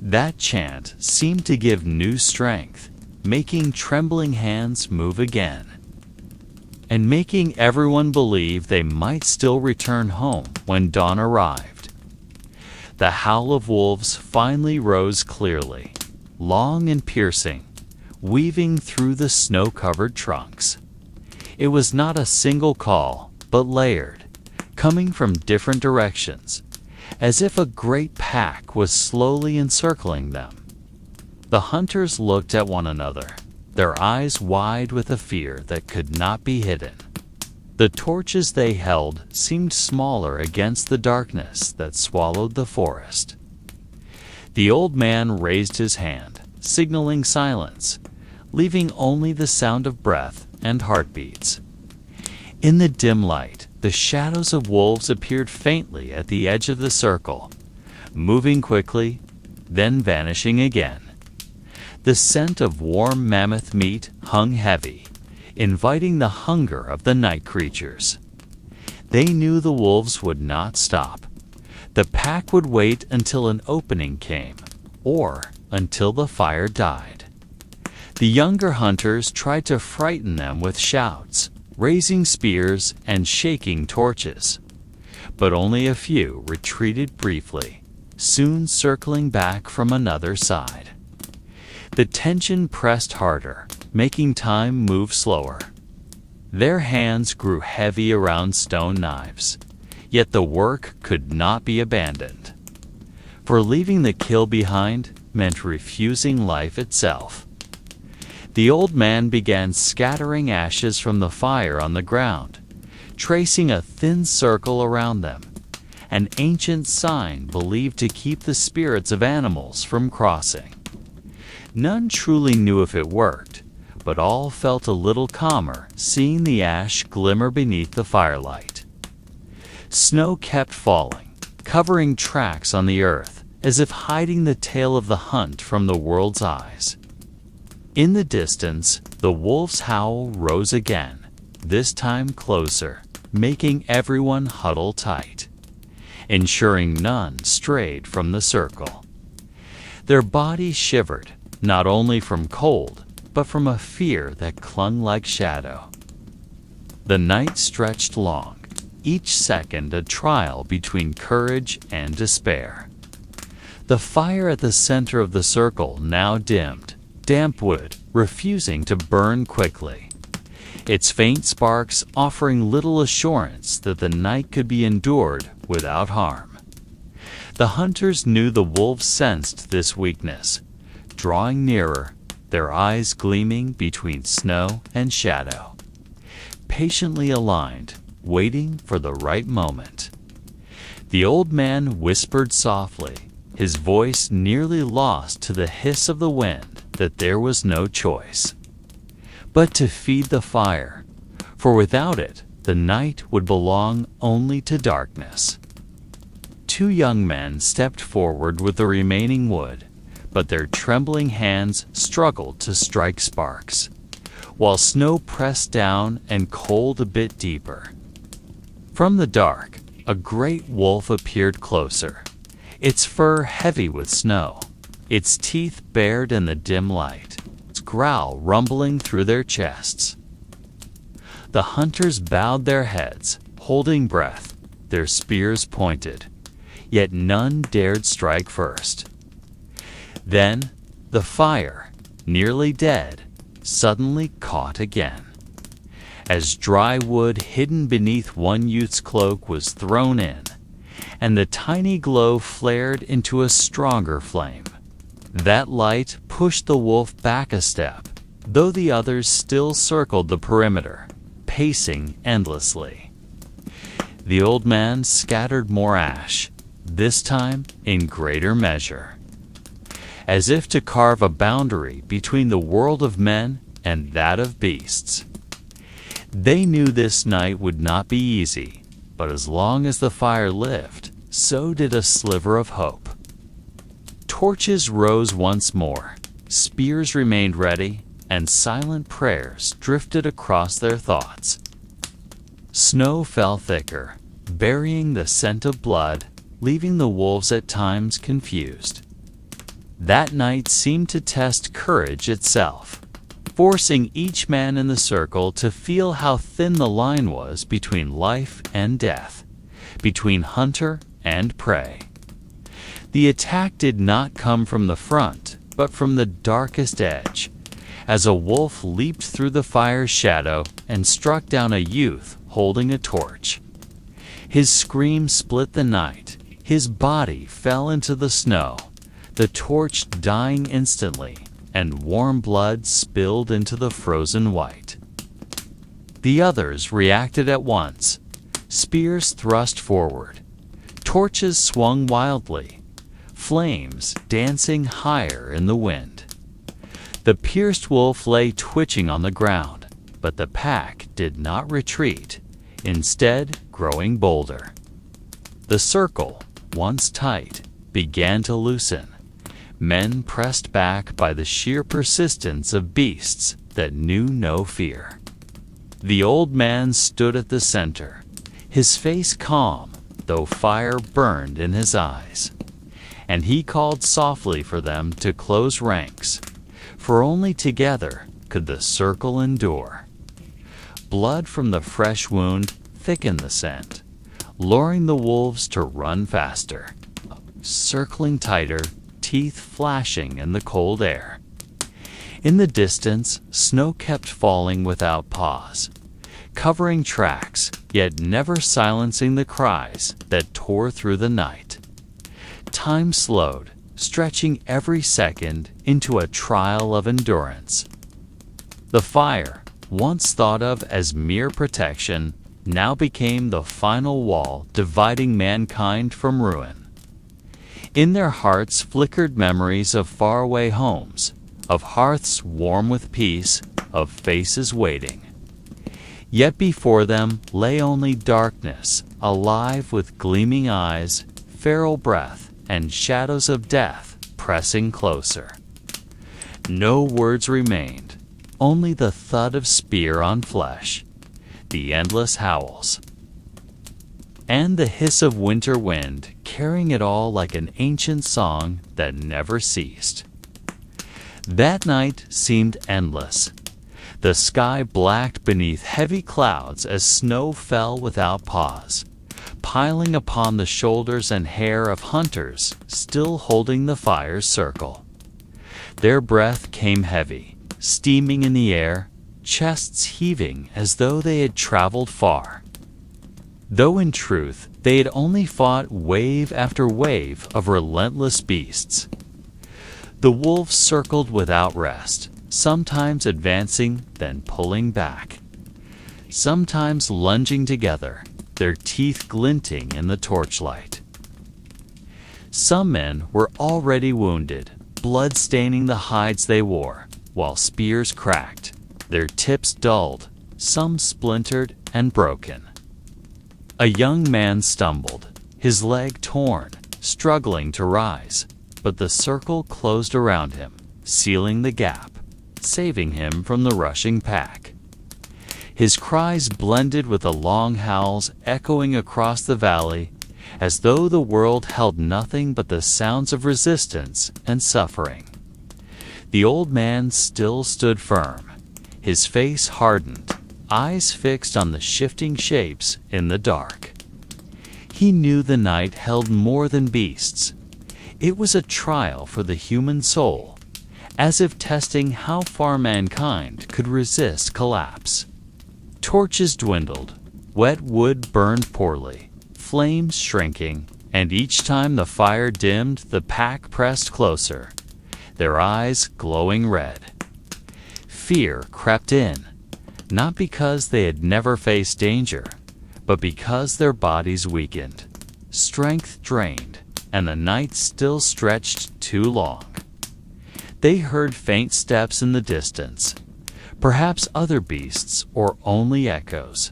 That chant seemed to give new strength, making trembling hands move again, and making everyone believe they might still return home when dawn arrived. The howl of wolves finally rose clearly, long and piercing, weaving through the snow-covered trunks. It was not a single call, but layered, coming from different directions, as if a great pack was slowly encircling them. The hunters looked at one another, their eyes wide with a fear that could not be hidden. The torches they held seemed smaller against the darkness that swallowed the forest. The old man raised his hand, signaling silence, leaving only the sound of breath and heartbeats. In the dim light, the shadows of wolves appeared faintly at the edge of the circle, moving quickly, then vanishing again. The scent of warm mammoth meat hung heavy, inviting the hunger of the night creatures. They knew the wolves would not stop. The pack would wait until an opening came, or until the fire died. The younger hunters tried to frighten them with shouts, raising spears and shaking torches. But only a few retreated briefly, soon circling back from another side. The tension pressed harder, making time move slower. Their hands grew heavy around stone knives, yet the work could not be abandoned. For leaving the kill behind meant refusing life itself. The old man began scattering ashes from the fire on the ground, tracing a thin circle around them, an ancient sign believed to keep the spirits of animals from crossing. None truly knew if it worked, but all felt a little calmer seeing the ash glimmer beneath the firelight. Snow kept falling, covering tracks on the earth, as if hiding the tale of the hunt from the world's eyes. In the distance, the wolf's howl rose again, this time closer, making everyone huddle tight, ensuring none strayed from the circle. Their bodies shivered, not only from cold, but from a fear that clung like shadow. The night stretched long, each second a trial between courage and despair. The fire at the center of the circle now dimmed, damp wood refusing to burn quickly, its faint sparks offering little assurance that the night could be endured without harm. The hunters knew the wolves sensed this weakness, drawing nearer, their eyes gleaming between snow and shadow, patiently aligned, waiting for the right moment. The old man whispered softly, his voice nearly lost to the hiss of the wind, that there was no choice but to feed the fire, for without it, the night would belong only to darkness. Two young men stepped forward with the remaining wood, but their trembling hands struggled to strike sparks, while snow pressed down and cold a bit deeper. From the dark, a great wolf appeared closer, its fur heavy with snow, its teeth bared in the dim light, its growl rumbling through their chests. The hunters bowed their heads, holding breath, their spears pointed, yet none dared strike first. Then the fire, nearly dead, suddenly caught again. As dry wood hidden beneath one youth's cloak was thrown in, and the tiny glow flared into a stronger flame. That light pushed the wolf back a step, though the others still circled the perimeter, pacing endlessly. The old man scattered more ash, this time in greater measure, as if to carve a boundary between the world of men and that of beasts. They knew this night would not be easy, but as long as the fire lived, so did a sliver of hope. Torches rose once more, spears remained ready, and silent prayers drifted across their thoughts. Snow fell thicker, burying the scent of blood, leaving the wolves at times confused. That night seemed to test courage itself, forcing each man in the circle to feel how thin the line was between life and death, between hunter and prey. The attack did not come from the front, but from the darkest edge, as a wolf leaped through the fire's shadow and struck down a youth holding a torch. His scream split the night, his body fell into the snow, the torch dying instantly, and warm blood spilled into the frozen white. The others reacted at once, spears thrust forward, torches swung wildly, flames dancing higher in the wind. The pierced wolf lay twitching on the ground, but the pack did not retreat, instead growing bolder. The circle, once tight, began to loosen. Men pressed back by the sheer persistence of beasts that knew no fear. The old man stood at the center, his face calm, though fire burned in his eyes. And he called softly for them to close ranks, for only together could the circle endure. Blood from the fresh wound thickened the scent, luring the wolves to run faster, circling tighter, teeth flashing in the cold air. In the distance, snow kept falling without pause, covering tracks, yet never silencing the cries that tore through the night. Time slowed, stretching every second into a trial of endurance. The fire, once thought of as mere protection, now became the final wall dividing mankind from ruin. In their hearts flickered memories of faraway homes, of hearths warm with peace, of faces waiting. Yet before them lay only darkness, alive with gleaming eyes, feral breath, and shadows of death pressing closer. No words remained, only the thud of spear on flesh, the endless howls, and the hiss of winter wind carrying it all like an ancient song that never ceased. That night seemed endless, the sky blacked beneath heavy clouds as snow fell without pause, piling upon the shoulders and hair of hunters still holding the fire's circle. Their breath came heavy, steaming in the air, chests heaving as though they had traveled far, though in truth they had only fought wave after wave of relentless beasts. The wolves circled without rest, sometimes advancing, then pulling back, sometimes lunging together, their teeth glinting in the torchlight. Some men were already wounded, blood staining the hides they wore, while spears cracked, their tips dulled, some splintered and broken. A young man stumbled, his leg torn, struggling to rise, but the circle closed around him, sealing the gap, saving him from the rushing pack. His cries blended with the long howls echoing across the valley, as though the world held nothing but the sounds of resistance and suffering. The old man still stood firm, his face hardened, eyes fixed on the shifting shapes in the dark. He knew the night held more than beasts. It was a trial for the human soul, as if testing how far mankind could resist collapse. Torches dwindled, wet wood burned poorly, flames shrinking, and each time the fire dimmed, the pack pressed closer, their eyes glowing red. Fear crept in, not because they had never faced danger, but because their bodies weakened, strength drained, and the night still stretched too long. They heard faint steps in the distance, perhaps other beasts or only echoes,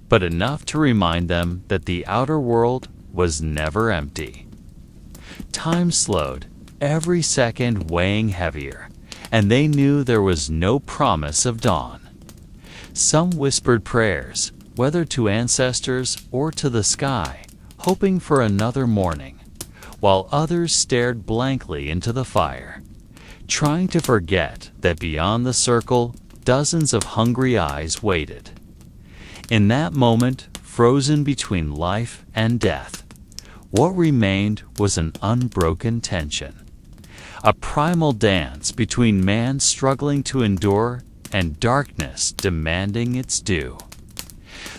but enough to remind them that the outer world was never empty. Time slowed, every second weighing heavier, and they knew there was no promise of dawn. Some whispered prayers, whether to ancestors or to the sky, hoping for another morning, while others stared blankly into the fire, trying to forget that beyond the circle, dozens of hungry eyes waited. In that moment, frozen between life and death, what remained was an unbroken tension, a primal dance between man struggling to endure and darkness demanding its due.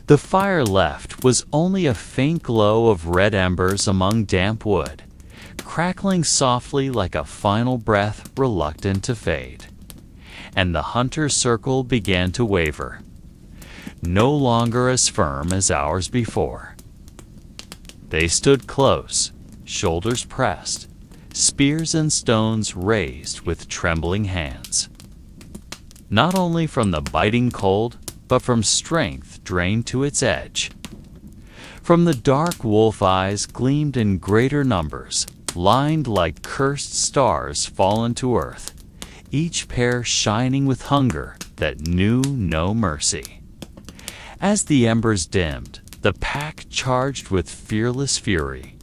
The fire left was only a faint glow of red embers among damp wood, crackling softly like a final breath reluctant to fade. And the hunter's circle began to waver, no longer as firm as hours before. They stood close, shoulders pressed, spears and stones raised with trembling hands. Not only from the biting cold, but from strength drained to its edge. From the dark wolf eyes gleamed in greater numbers, lined like cursed stars fallen to earth, each pair shining with hunger that knew no mercy. As the embers dimmed, the pack charged with fearless fury,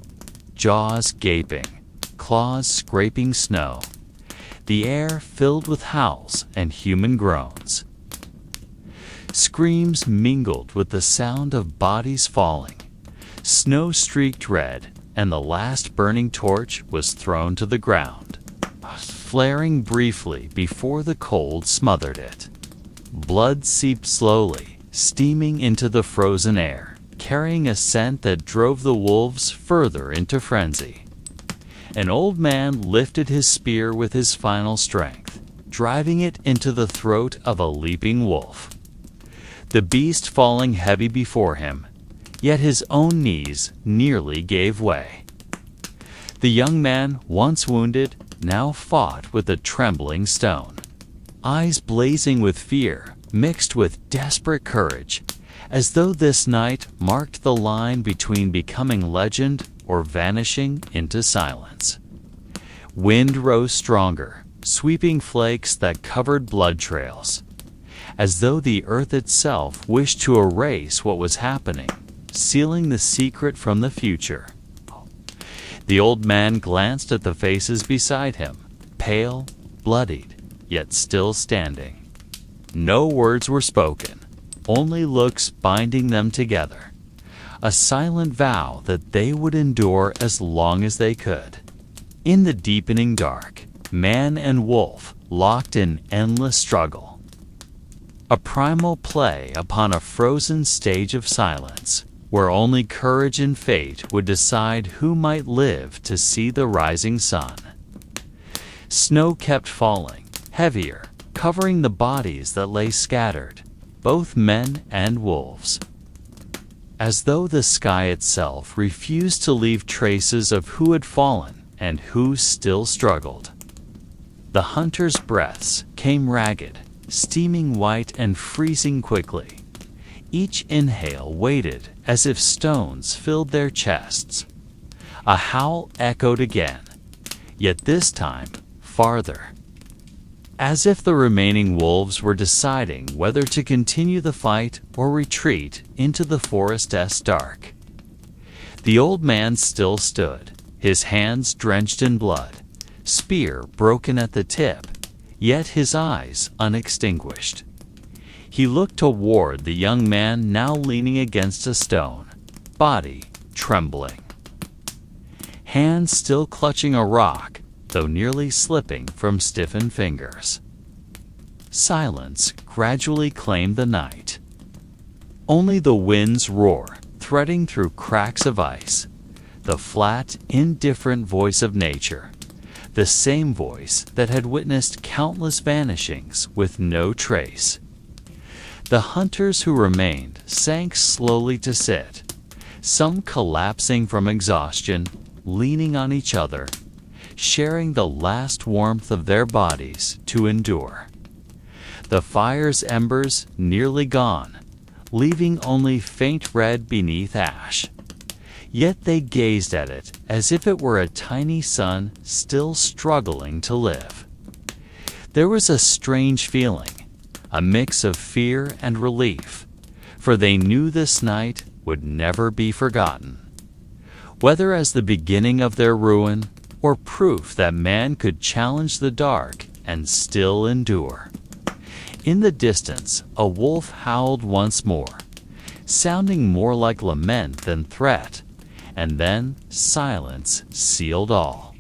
jaws gaping, claws scraping snow, the air filled with howls and human groans. Screams mingled with the sound of bodies falling, snow streaked red, and the last burning torch was thrown to the ground, flaring briefly before the cold smothered it. Blood seeped slowly, steaming into the frozen air, carrying a scent that drove the wolves further into frenzy. An old man lifted his spear with his final strength, driving it into the throat of a leaping wolf. The beast falling heavy before him, yet his own knees nearly gave way. The young man, once wounded, now fought with a trembling stone, eyes blazing with fear, mixed with desperate courage, as though this night marked the line between becoming legend or vanishing into silence. Wind rose stronger, sweeping flakes that covered blood trails, as though the earth itself wished to erase what was happening, sealing the secret from the future. The old man glanced at the faces beside him, pale, bloodied, yet still standing. No words were spoken, only looks binding them together, a silent vow that they would endure as long as they could. In the deepening dark, man and wolf locked in endless struggle, a primal play upon a frozen stage of silence, where only courage and fate would decide who might live to see the rising sun. Snow kept falling, heavier, covering the bodies that lay scattered, both men and wolves, as though the sky itself refused to leave traces of who had fallen and who still struggled. The hunters' breaths came ragged, steaming white and freezing quickly. Each inhale weighted as if stones filled their chests. A howl echoed again, yet this time farther, as if the remaining wolves were deciding whether to continue the fight or retreat into the forest's dark. The old man still stood, his hands drenched in blood, spear broken at the tip, yet his eyes unextinguished. He looked toward the young man now leaning against a stone, body trembling. Hands still clutching a rock, though nearly slipping from stiffened fingers. Silence gradually claimed the night. Only the wind's roar, threading through cracks of ice, the flat, indifferent voice of nature, the same voice that had witnessed countless vanishings with no trace. The hunters who remained sank slowly to sit, some collapsing from exhaustion, leaning on each other, sharing the last warmth of their bodies to endure. The fire's embers nearly gone, leaving only faint red beneath ash. Yet they gazed at it as if it were a tiny sun still struggling to live. There was a strange feeling, a mix of fear and relief, for they knew this night would never be forgotten. Whether as the beginning of their ruin, or proof that man could challenge the dark and still endure. In the distance, a wolf howled once more, sounding more like lament than threat, and then silence sealed all.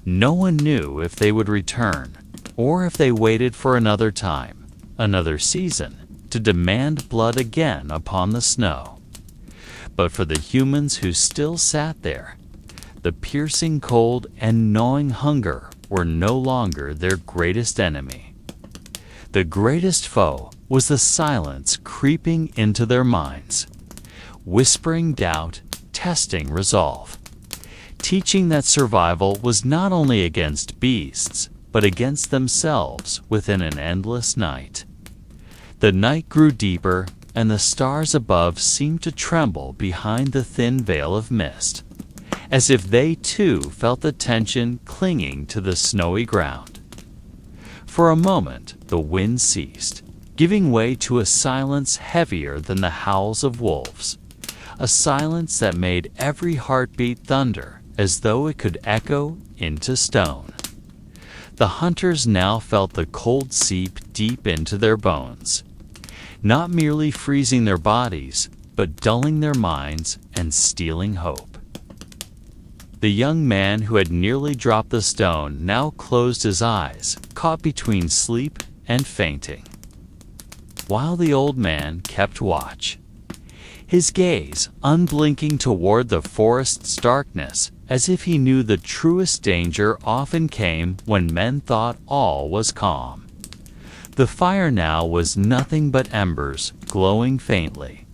No one knew if they would return, or if they waited for another time, another season, to demand blood again upon the snow. But for the humans who still sat there, the piercing cold and gnawing hunger were no longer their greatest enemy. The greatest foe was the silence creeping into their minds, whispering doubt, testing resolve, teaching that survival was not only against beasts, but against themselves within an endless night. The night grew deeper, and the stars above seemed to tremble behind the thin veil of mist, as if they too felt the tension clinging to the snowy ground. For a moment the wind ceased, giving way to a silence heavier than the howls of wolves, a silence that made every heartbeat thunder as though it could echo into stone. The hunters now felt the cold seep deep into their bones, not merely freezing their bodies, but dulling their minds and stealing hope. The young man who had nearly dropped the stone now closed his eyes, caught between sleep and fainting, while the old man kept watch, his gaze unblinking toward the forest's darkness, as if he knew the truest danger often came when men thought all was calm. The fire now was nothing but embers glowing faintly.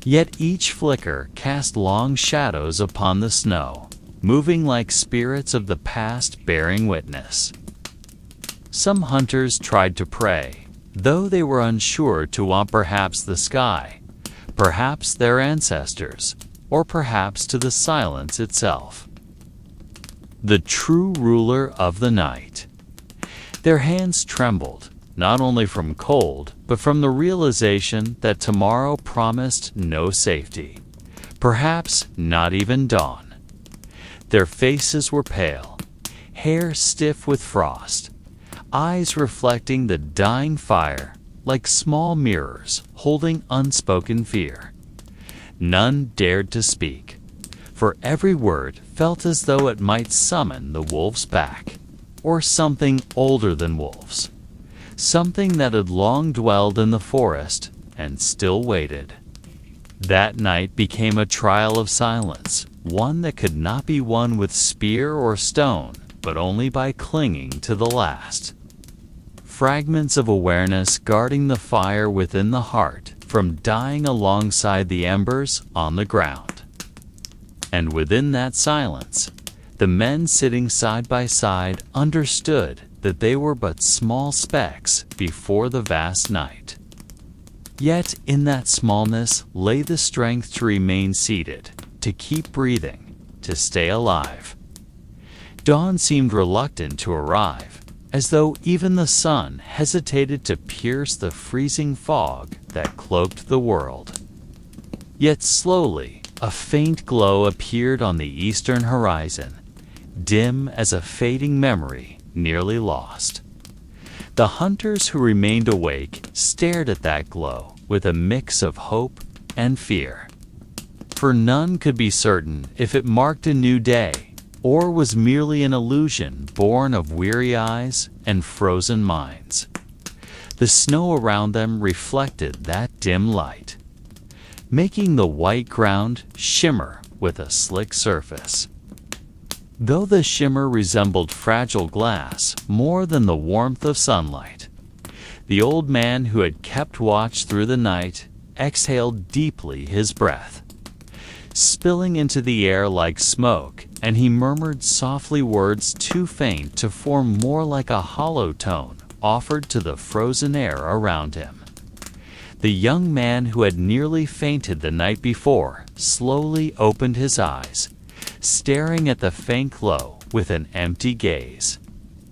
Yet each flicker cast long shadows upon the snow, moving like spirits of the past bearing witness. Some hunters tried to pray, though they were unsure to want perhaps the sky, perhaps their ancestors, or perhaps to the silence itself. The true ruler of the night. Their hands trembled, not only from cold, but from the realization that tomorrow promised no safety, perhaps not even dawn. Their faces were pale, hair stiff with frost, eyes reflecting the dying fire like small mirrors holding unspoken fear. None dared to speak, for every word felt as though it might summon the wolves back, or something older than wolves, something that had long dwelled in the forest and still waited. That night became a trial of silence, one that could not be won with spear or stone, but only by clinging to the last. Fragments of awareness guarding the fire within the heart from dying alongside the embers on the ground. And within that silence, the men sitting side by side understood that they were but small specks before the vast night. Yet in that smallness lay the strength to remain seated, to keep breathing, to stay alive. Dawn seemed reluctant to arrive, as though even the sun hesitated to pierce the freezing fog that cloaked the world. Yet slowly, A faint glow appeared on the eastern horizon, dim as a fading memory nearly lost. The hunters who remained awake stared at that glow with a mix of hope and fear. For none could be certain if it marked a new day or was merely an illusion born of weary eyes and frozen minds. The snow around them reflected that dim light, making the white ground shimmer with a slick surface. Though the shimmer resembled fragile glass more than the warmth of sunlight, the old man who had kept watch through the night exhaled deeply his breath, spilling into the air like smoke, and he murmured softly words too faint to form more like a hollow tone offered to the frozen air around him. The young man who had nearly fainted the night before slowly opened his eyes, staring at the faint glow with an empty gaze,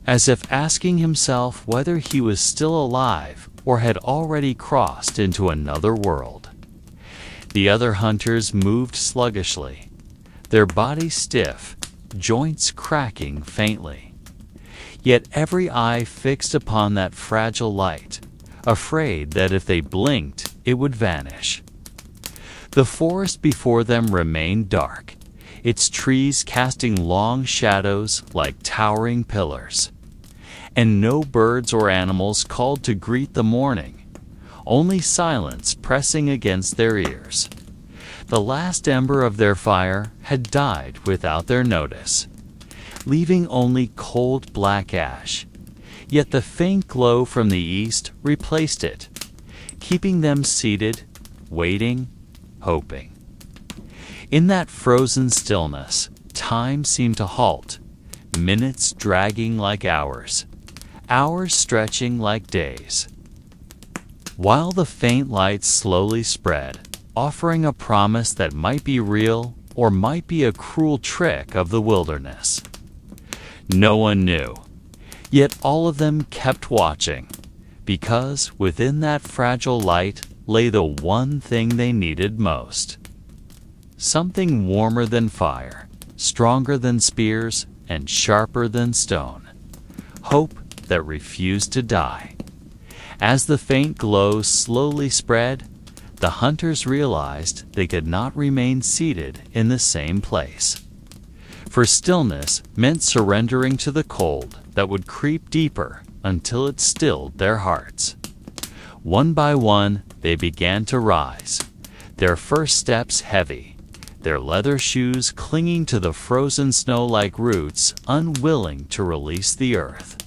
as if asking himself whether he was still alive or had already crossed into another world. The other hunters moved sluggishly, their bodies stiff, joints cracking faintly, yet every eye fixed upon that fragile light, afraid that if they blinked, it would vanish. The forest before them remained dark, its trees casting long shadows like towering pillars, and no birds or animals called to greet the morning, only silence pressing against their ears. The last ember of their fire had died without their notice, leaving only cold black ash, yet the faint glow from the east replaced it, keeping them seated, waiting, hoping. In that frozen stillness, time seemed to halt, minutes dragging like hours, hours stretching like days. While the faint light slowly spread, offering a promise that might be real or might be a cruel trick of the wilderness. No one knew, yet all of them kept watching, because within that fragile light lay the one thing they needed most. Something warmer than fire, stronger than spears, and sharper than stone. Hope that refused to die. As the faint glow slowly spread, the hunters realized they could not remain seated in the same place. For stillness meant surrendering to the cold that would creep deeper until it stilled their hearts. One by one, they began to rise, their first steps heavy, their leather shoes clinging to the frozen snow like roots, unwilling to release the earth.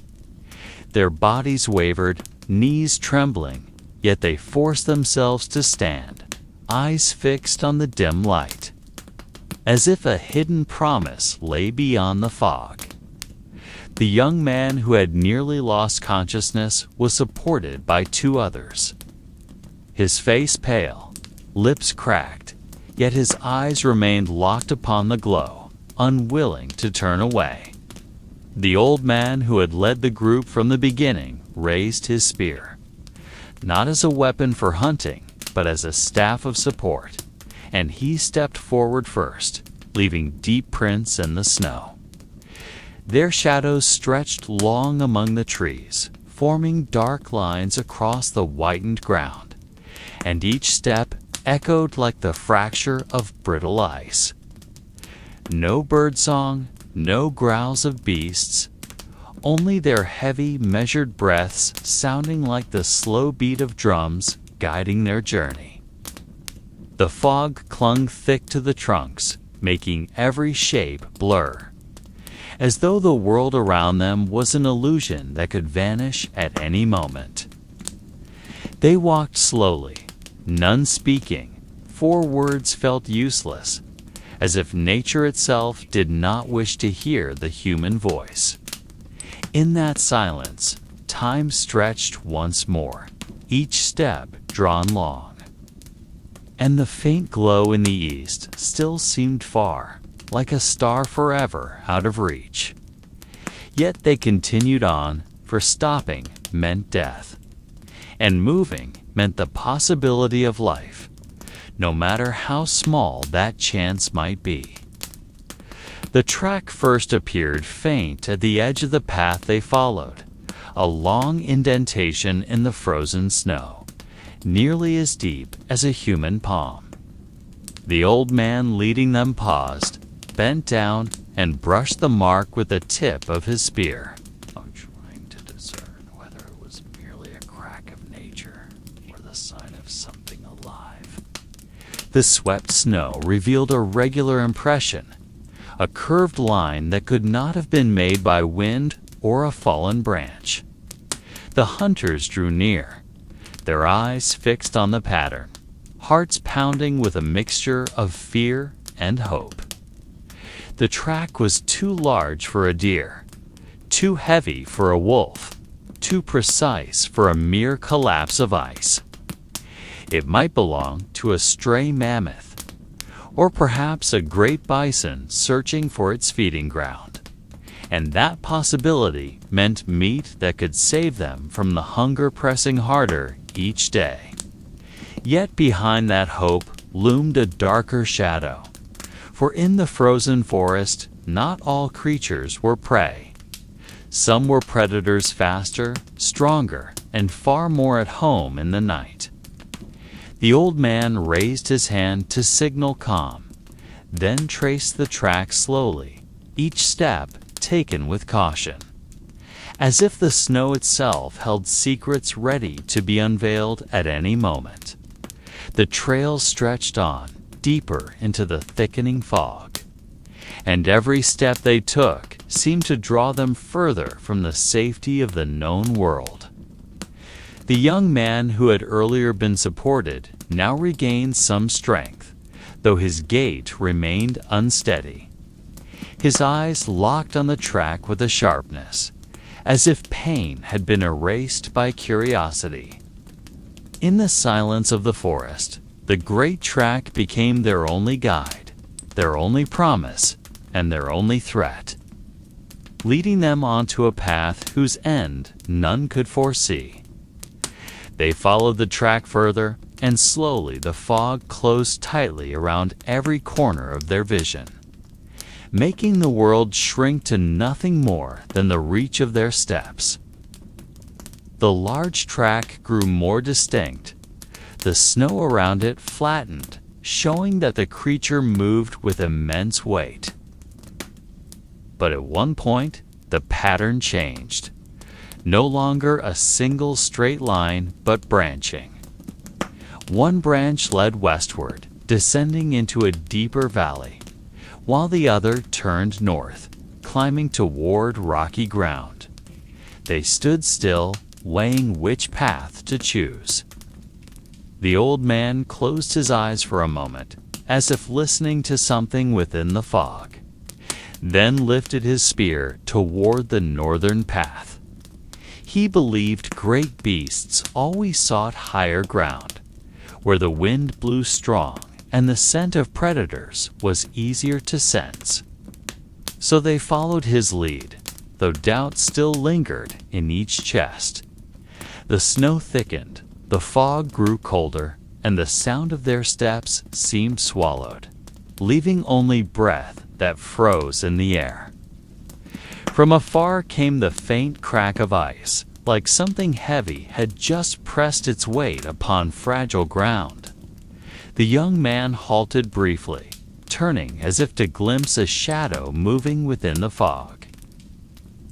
Their bodies wavered, knees trembling, yet they forced themselves to stand, eyes fixed on the dim light, as if a hidden promise lay beyond the fog. The young man who had nearly lost consciousness was supported by two others. His face pale, lips cracked, yet his eyes remained locked upon the glow, unwilling to turn away. The old man who had led the group from the beginning raised his spear, not as a weapon for hunting, but as a staff of support, and he stepped forward first, leaving deep prints in the snow. Their shadows stretched long among the trees, forming dark lines across the whitened ground, and each step echoed like the fracture of brittle ice. No birdsong, no growls of beasts, only their heavy, measured breaths sounding like the slow beat of drums guiding their journey. The fog clung thick to the trunks, making every shape blur, as though the world around them was an illusion that could vanish at any moment. They walked slowly, none speaking, for words felt useless, as if nature itself did not wish to hear the human voice. In that silence, time stretched once more, each step drawn long. And the faint glow in the east still seemed far, like a star forever out of reach. Yet they continued on, for stopping meant death, and moving meant the possibility of life, no matter how small that chance might be. The track first appeared faint at the edge of the path they followed, a long indentation in the frozen snow, nearly as deep as a human palm. The old man leading them paused, bent down, and brushed the mark with the tip of his spear, trying to discern whether it was merely a crack of nature or the sign of something alive. The swept snow revealed a regular impression, a curved line that could not have been made by wind or a fallen branch. The hunters drew near, their eyes fixed on the pattern, hearts pounding with a mixture of fear and hope. The track was too large for a deer, too heavy for a wolf, too precise for a mere collapse of ice. It might belong to a stray mammoth, or perhaps a great bison searching for its feeding ground. And that possibility meant meat that could save them from the hunger pressing harder each day. Yet behind that hope loomed a darker shadow, for in the frozen forest, not all creatures were prey. Some were predators faster, stronger, and far more at home in the night. The old man raised his hand to signal calm, then traced the track slowly, each step taken with caution, as if the snow itself held secrets ready to be unveiled at any moment. The trail stretched on, deeper into the thickening fog, and every step they took seemed to draw them further from the safety of the known world. The young man who had earlier been supported now regained some strength, though his gait remained unsteady. His eyes locked on the track with a sharpness, as if pain had been erased by curiosity. In the silence of the forest, the great track became their only guide, their only promise, and their only threat, leading them onto a path whose end none could foresee. They followed the track further, and slowly the fog closed tightly around every corner of their vision, making the world shrink to nothing more than the reach of their steps. The large track grew more distinct. The snow around it flattened, showing that the creature moved with immense weight. But at one point, the pattern changed. No longer a single straight line, but branching. One branch led westward, descending into a deeper valley, while the other turned north, climbing toward rocky ground. They stood still, weighing which path to choose. The old man closed his eyes for a moment, as if listening to something within the fog, then lifted his spear toward the northern path. He believed great beasts always sought higher ground, where the wind blew strong and the scent of predators was easier to sense. So they followed his lead, though doubt still lingered in each chest. The snow thickened, the fog grew colder, and the sound of their steps seemed swallowed, leaving only breath that froze in the air. From afar came the faint crack of ice, like something heavy had just pressed its weight upon fragile ground. The young man halted briefly, turning as if to glimpse a shadow moving within the fog.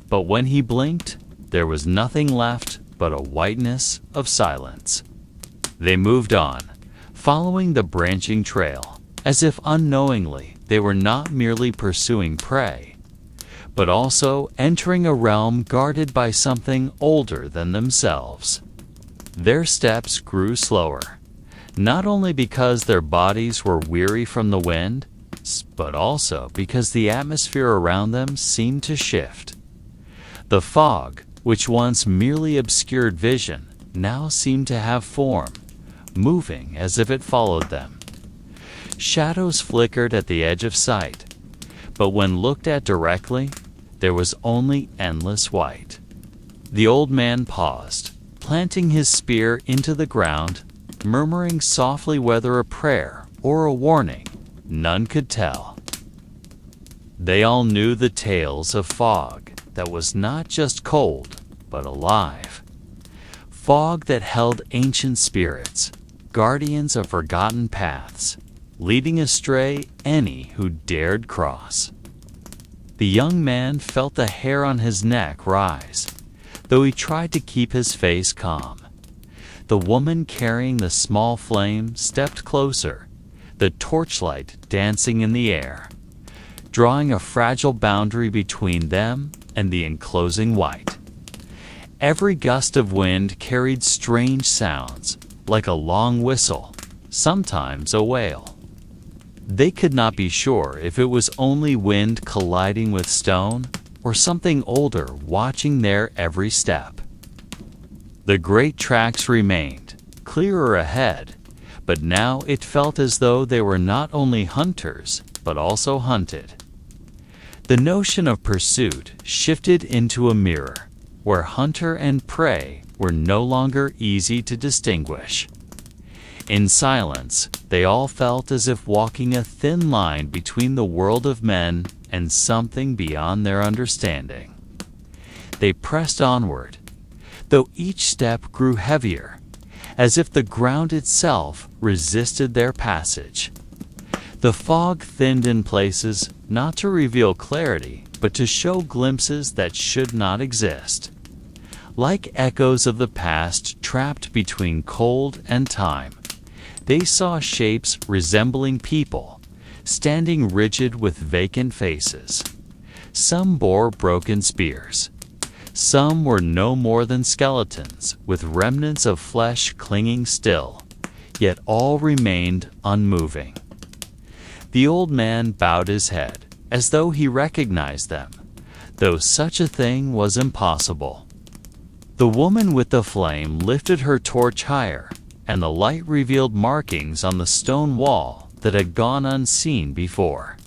But when he blinked, there was nothing left but a whiteness of silence. They moved on, following the branching trail, as if unknowingly they were not merely pursuing prey, but also entering a realm guarded by something older than themselves. Their steps grew slower, not only because their bodies were weary from the wind, but also because the atmosphere around them seemed to shift. The fog, which once merely obscured vision, now seemed to have form, moving as if it followed them. Shadows flickered at the edge of sight, but when looked at directly, there was only endless white. The old man paused, planting his spear into the ground, murmuring softly, whether a prayer or a warning, none could tell. They all knew the tales of fog that was not just cold, but alive. Fog that held ancient spirits, guardians of forgotten paths, leading astray any who dared cross. The young man felt the hair on his neck rise, though he tried to keep his face calm. The woman carrying the small flame stepped closer, the torchlight dancing in the air, drawing a fragile boundary between them and the enclosing white. Every gust of wind carried strange sounds, like a long whistle, sometimes a wail. They could not be sure if it was only wind colliding with stone or something older watching their every step. The great tracks remained, clearer ahead, but now it felt as though they were not only hunters, but also hunted. The notion of pursuit shifted into a mirror, where hunter and prey were no longer easy to distinguish. In silence, they all felt as if walking a thin line between the world of men and something beyond their understanding. They pressed onward, though each step grew heavier, as if the ground itself resisted their passage. The fog thinned in places, not to reveal clarity, but to show glimpses that should not exist. Like echoes of the past trapped between cold and time, they saw shapes resembling people, standing rigid with vacant faces. Some bore broken spears. Some were no more than skeletons, with remnants of flesh clinging still, yet all remained unmoving. The old man bowed his head, as though he recognized them, though such a thing was impossible. The woman with the flame lifted her torch higher, and the light revealed markings on the stone wall that had gone unseen before.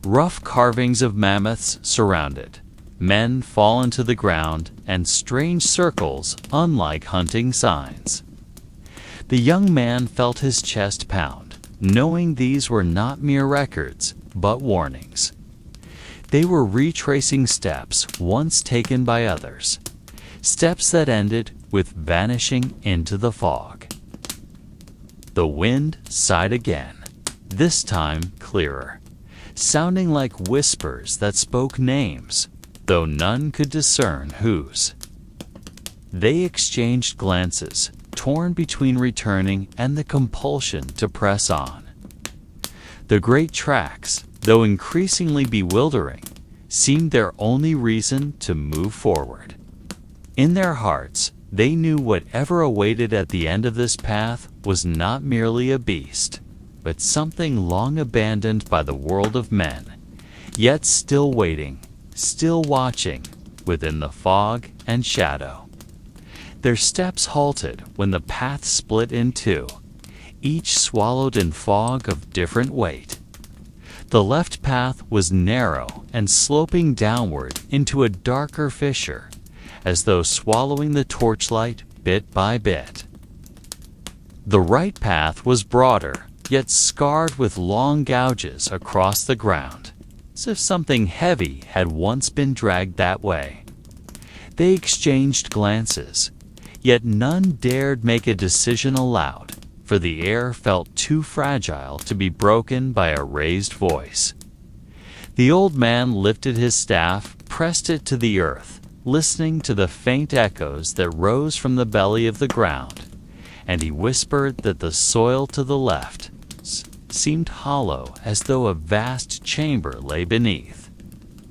Rough carvings of mammoths surrounded, men fallen to the ground, and strange circles unlike hunting signs. The young man felt his chest pound, knowing these were not mere records, but warnings. They were retracing steps once taken by others, steps that ended with vanishing into the fog. The wind sighed again, this time clearer, sounding like whispers that spoke names, though none could discern whose. They exchanged glances, torn between returning and the compulsion to press on. The great tracks, though increasingly bewildering, seemed their only reason to move forward. In their hearts, they knew whatever awaited at the end of this path was not merely a beast, but something long abandoned by the world of men, yet still waiting, still watching, within the fog and shadow. Their steps halted when the path split in two, each swallowed in fog of different weight. The left path was narrow and sloping downward into a darker fissure, as though swallowing the torchlight bit by bit. The right path was broader, yet scarred with long gouges across the ground, as if something heavy had once been dragged that way. They exchanged glances, yet none dared make a decision aloud, for the air felt too fragile to be broken by a raised voice. The old man lifted his staff, pressed it to the earth, listening to the faint echoes that rose from the belly of the ground, and he whispered that the soil to the left seemed hollow, as though a vast chamber lay beneath.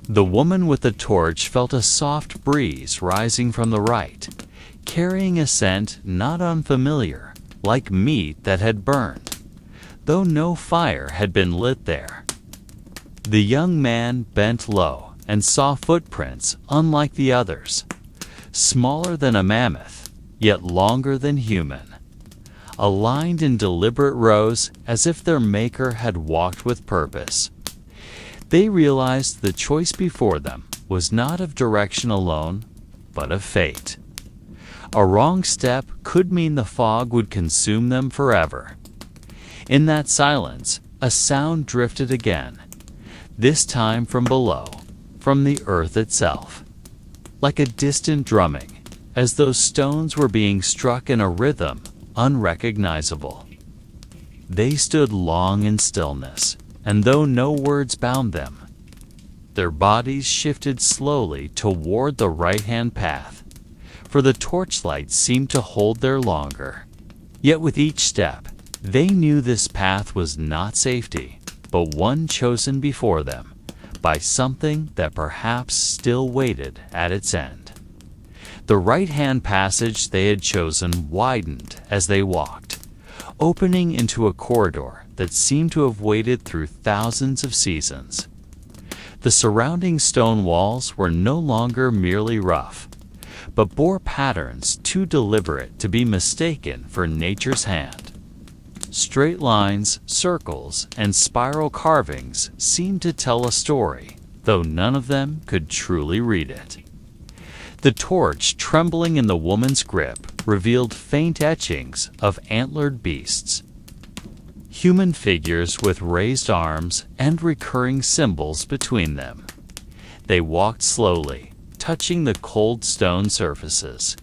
The woman with the torch felt a soft breeze rising from the right, carrying a scent not unfamiliar, like meat that had burned, though no fire had been lit there. The young man bent low and saw footprints unlike the others, smaller than a mammoth, yet longer than human, aligned in deliberate rows as if their maker had walked with purpose. They realized the choice before them was not of direction alone, but of fate. A wrong step could mean the fog would consume them forever. In that silence, a sound drifted again, this time from below, from the earth itself. Like a distant drumming, as though stones were being struck in a rhythm unrecognizable. They stood long in stillness, and though no words bound them, their bodies shifted slowly toward the right-hand path, for the torchlight seemed to hold there longer. Yet with each step, they knew this path was not safety, but one chosen before them by something that perhaps still waited at its end. The right-hand passage they had chosen widened as they walked, opening into a corridor that seemed to have waited through thousands of seasons. The surrounding stone walls were no longer merely rough, but bore patterns too deliberate to be mistaken for nature's hand. Straight lines, circles, and spiral carvings seemed to tell a story, though none of them could truly read it. The torch trembling in the woman's grip revealed faint etchings of antlered beasts, human figures with raised arms and recurring symbols between them. They walked slowly, touching the cold stone surfaces,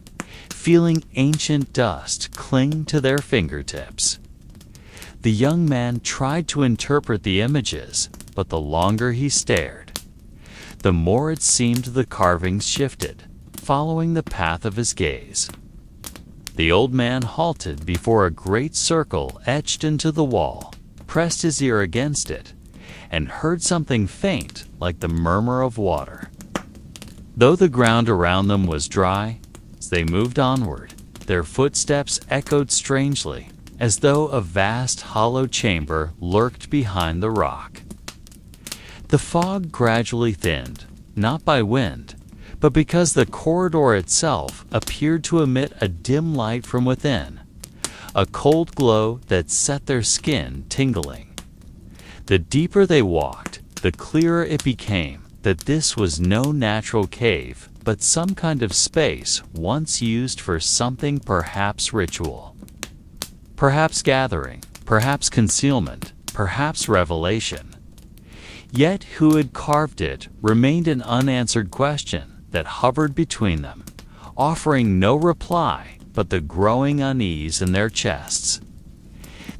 feeling ancient dust cling to their fingertips. The young man tried to interpret the images, but the longer he stared, the more it seemed the carvings shifted, following the path of his gaze. The old man halted before a great circle etched into the wall, pressed his ear against it, and heard something faint like the murmur of water. Though the ground around them was dry, as they moved onward, their footsteps echoed strangely, as though a vast hollow chamber lurked behind the rock. The fog gradually thinned, not by wind, but because the corridor itself appeared to emit a dim light from within, a cold glow that set their skin tingling. The deeper they walked, the clearer it became that this was no natural cave, but some kind of space once used for something, perhaps ritual, perhaps gathering, perhaps concealment, perhaps revelation. Yet who had carved it remained an unanswered question that hovered between them, offering no reply but the growing unease in their chests.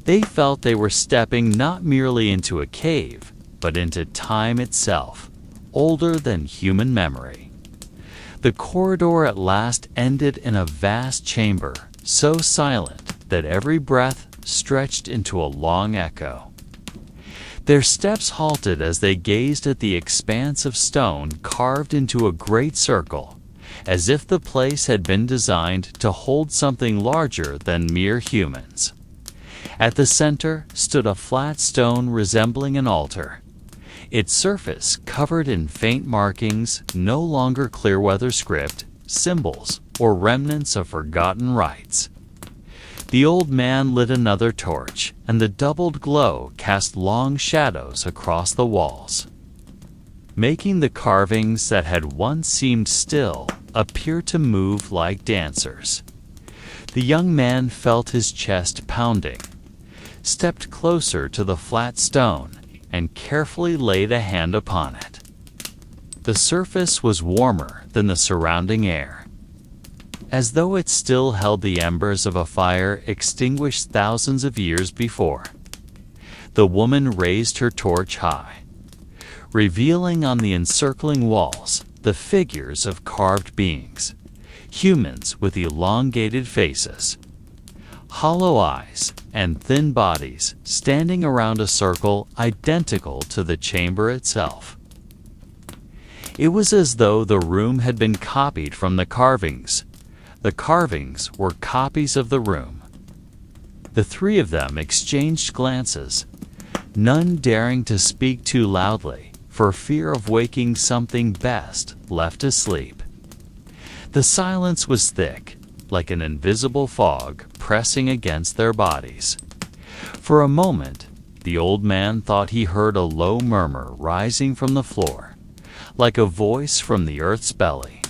They felt they were stepping not merely into a cave, but into time itself, older than human memory. The corridor at last ended in a vast chamber, so silent that every breath stretched into a long echo. Their steps halted as they gazed at the expanse of stone carved into a great circle, as if the place had been designed to hold something larger than mere humans. At the center stood a flat stone resembling an altar, its surface covered in faint markings, no longer clear-weather script, symbols, or remnants of forgotten rites. The old man lit another torch, and the doubled glow cast long shadows across the walls, making the carvings that had once seemed still appear to move like dancers. The young man felt his chest pounding, stepped closer to the flat stone, and carefully laid a hand upon it. The surface was warmer than the surrounding air, as though it still held the embers of a fire extinguished thousands of years before. The woman raised her torch high, revealing on the encircling walls the figures of carved beings, humans with elongated faces, hollow eyes, and thin bodies standing around a circle identical to the chamber itself. It was as though the room had been copied from the carvings. The carvings were copies of the room. The three of them exchanged glances, none daring to speak too loudly for fear of waking something best left asleep. The silence was thick, like an invisible fog pressing against their bodies. For a moment, the old man thought he heard a low murmur rising from the floor, like a voice from the earth's belly.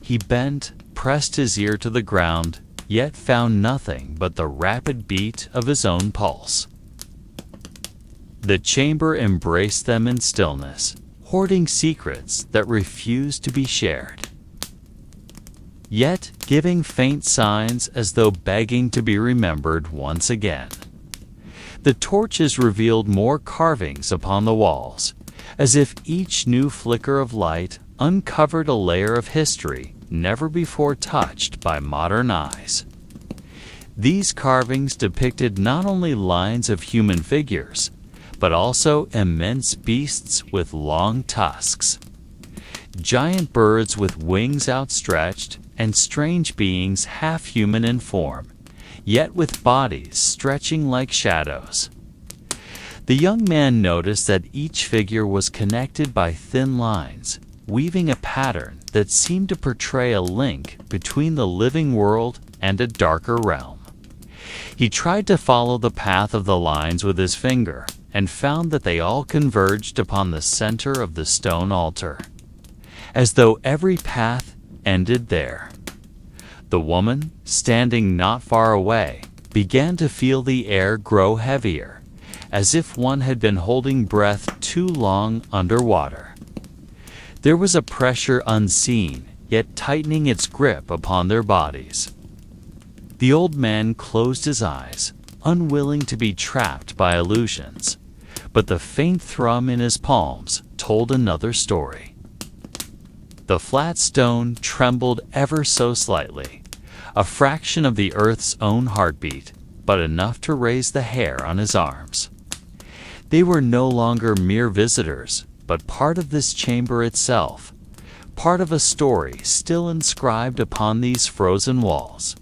He bent, pressed his ear to the ground, yet found nothing but the rapid beat of his own pulse. The chamber embraced them in stillness, hoarding secrets that refused to be shared, yet giving faint signs as though begging to be remembered once again. The torches revealed more carvings upon the walls, as if each new flicker of light uncovered a layer of history never before touched by modern eyes. These carvings depicted not only lines of human figures, but also immense beasts with long tusks, giant birds with wings outstretched, and strange beings half human in form, yet with bodies stretching like shadows. The young man noticed that each figure was connected by thin lines, weaving a pattern that seemed to portray a link between the living world and a darker realm. He tried to follow the path of the lines with his finger, and found that they all converged upon the center of the stone altar, as though every path ended there. The woman, standing not far away, began to feel the air grow heavier, as if one had been holding breath too long underwater. There was a pressure unseen, yet tightening its grip upon their bodies. The old man closed his eyes, unwilling to be trapped by illusions, but the faint thrum in his palms told another story. The flat stone trembled ever so slightly, a fraction of the earth's own heartbeat, but enough to raise the hair on his arms. They were no longer mere visitors, but part of this chamber itself, part of a story still inscribed upon these frozen walls.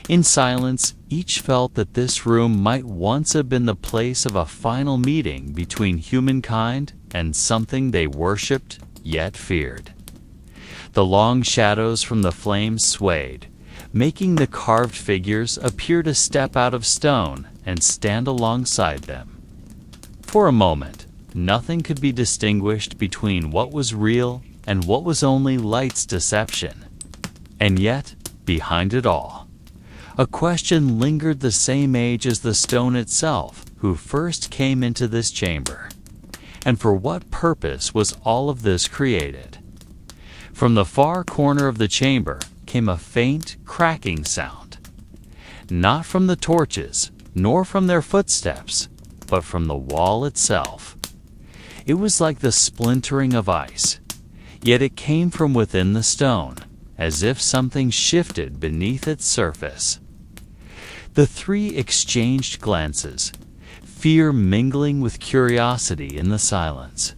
In silence, each felt that this room might once have been the place of a final meeting between humankind and something they worshipped yet feared. The long shadows from the flames swayed, making the carved figures appear to step out of stone and stand alongside them. For a moment, nothing could be distinguished between what was real and what was only light's deception. And yet, behind it all, a question lingered the same age as the stone itself. Who first came into this chamber? And for what purpose was all of this created? From the far corner of the chamber came a faint, cracking sound. Not from the torches, nor from their footsteps, but from the wall itself. It was like the splintering of ice, yet it came from within the stone, as if something shifted beneath its surface. The three exchanged glances, fear mingling with curiosity in the silence.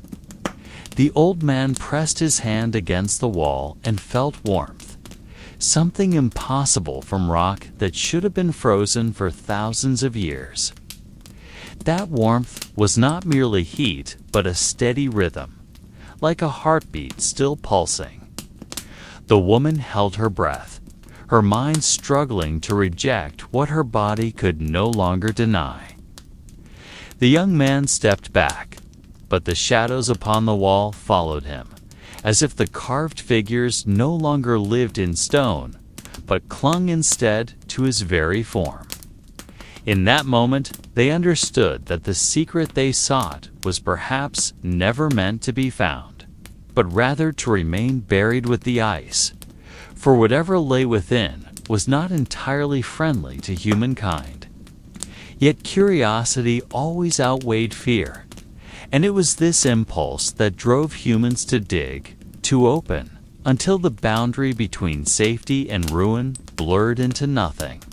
The old man pressed his hand against the wall and felt warmth, something impossible from rock that should have been frozen for thousands of years. That warmth was not merely heat, but a steady rhythm, like a heartbeat still pulsing. The woman held her breath, her mind struggling to reject what her body could no longer deny. The young man stepped back, but the shadows upon the wall followed him, as if the carved figures no longer lived in stone, but clung instead to his very form. In that moment, they understood that the secret they sought was perhaps never meant to be found, but rather to remain buried with the ice, for whatever lay within was not entirely friendly to humankind. Yet curiosity always outweighed fear, and it was this impulse that drove humans to dig, to open, until the boundary between safety and ruin blurred into nothing.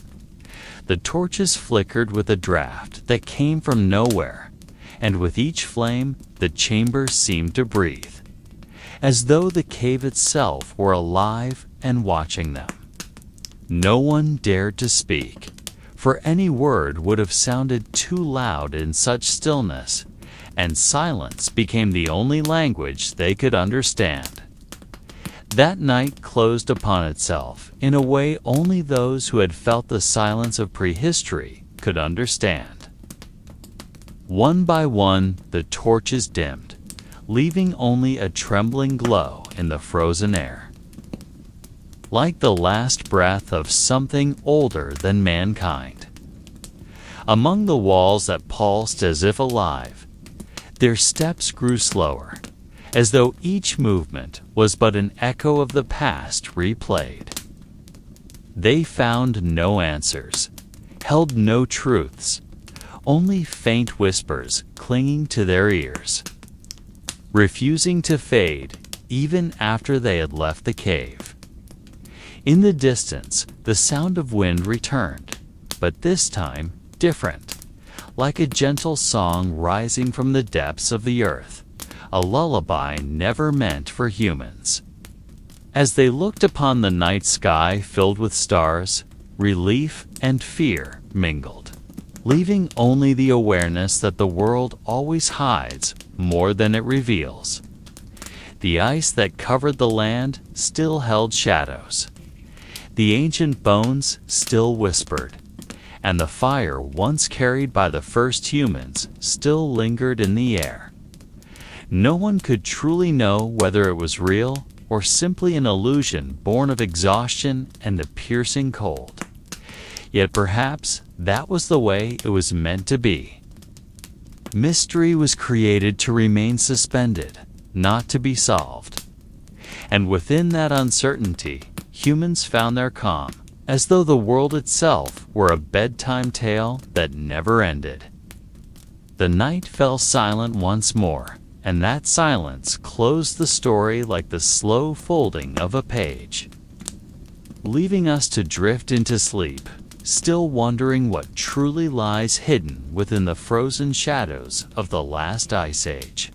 The torches flickered with a draft that came from nowhere, and with each flame the chamber seemed to breathe, as though the cave itself were alive and watching them. No one dared to speak, for any word would have sounded too loud in such stillness, and silence became the only language they could understand. That night closed upon itself in a way only those who had felt the silence of prehistory could understand. One by one, the torches dimmed, leaving only a trembling glow in the frozen air. like the last breath of something older than mankind. Among the walls that pulsed as if alive, their steps grew slower, as though each movement was but an echo of the past replayed. They found no answers, held no truths, only faint whispers clinging to their ears, refusing to fade even after they had left the cave. In the distance, the sound of wind returned, but this time different, like a gentle song rising from the depths of the earth, a lullaby never meant for humans. As they looked upon the night sky filled with stars, relief and fear mingled, leaving only the awareness that the world always hides more than it reveals. The ice that covered the land still held shadows. The ancient bones still whispered, and the fire once carried by the first humans still lingered in the air. No one could truly know whether it was real or simply an illusion born of exhaustion and the piercing cold. Yet perhaps that was the way it was meant to be. Mystery was created to remain suspended, not to be solved. And within that uncertainty, humans found their calm, as though the world itself were a bedtime tale that never ended. The night fell silent once more, and that silence closed the story like the slow folding of a page, leaving us to drift into sleep, still wondering what truly lies hidden within the frozen shadows of the last ice age.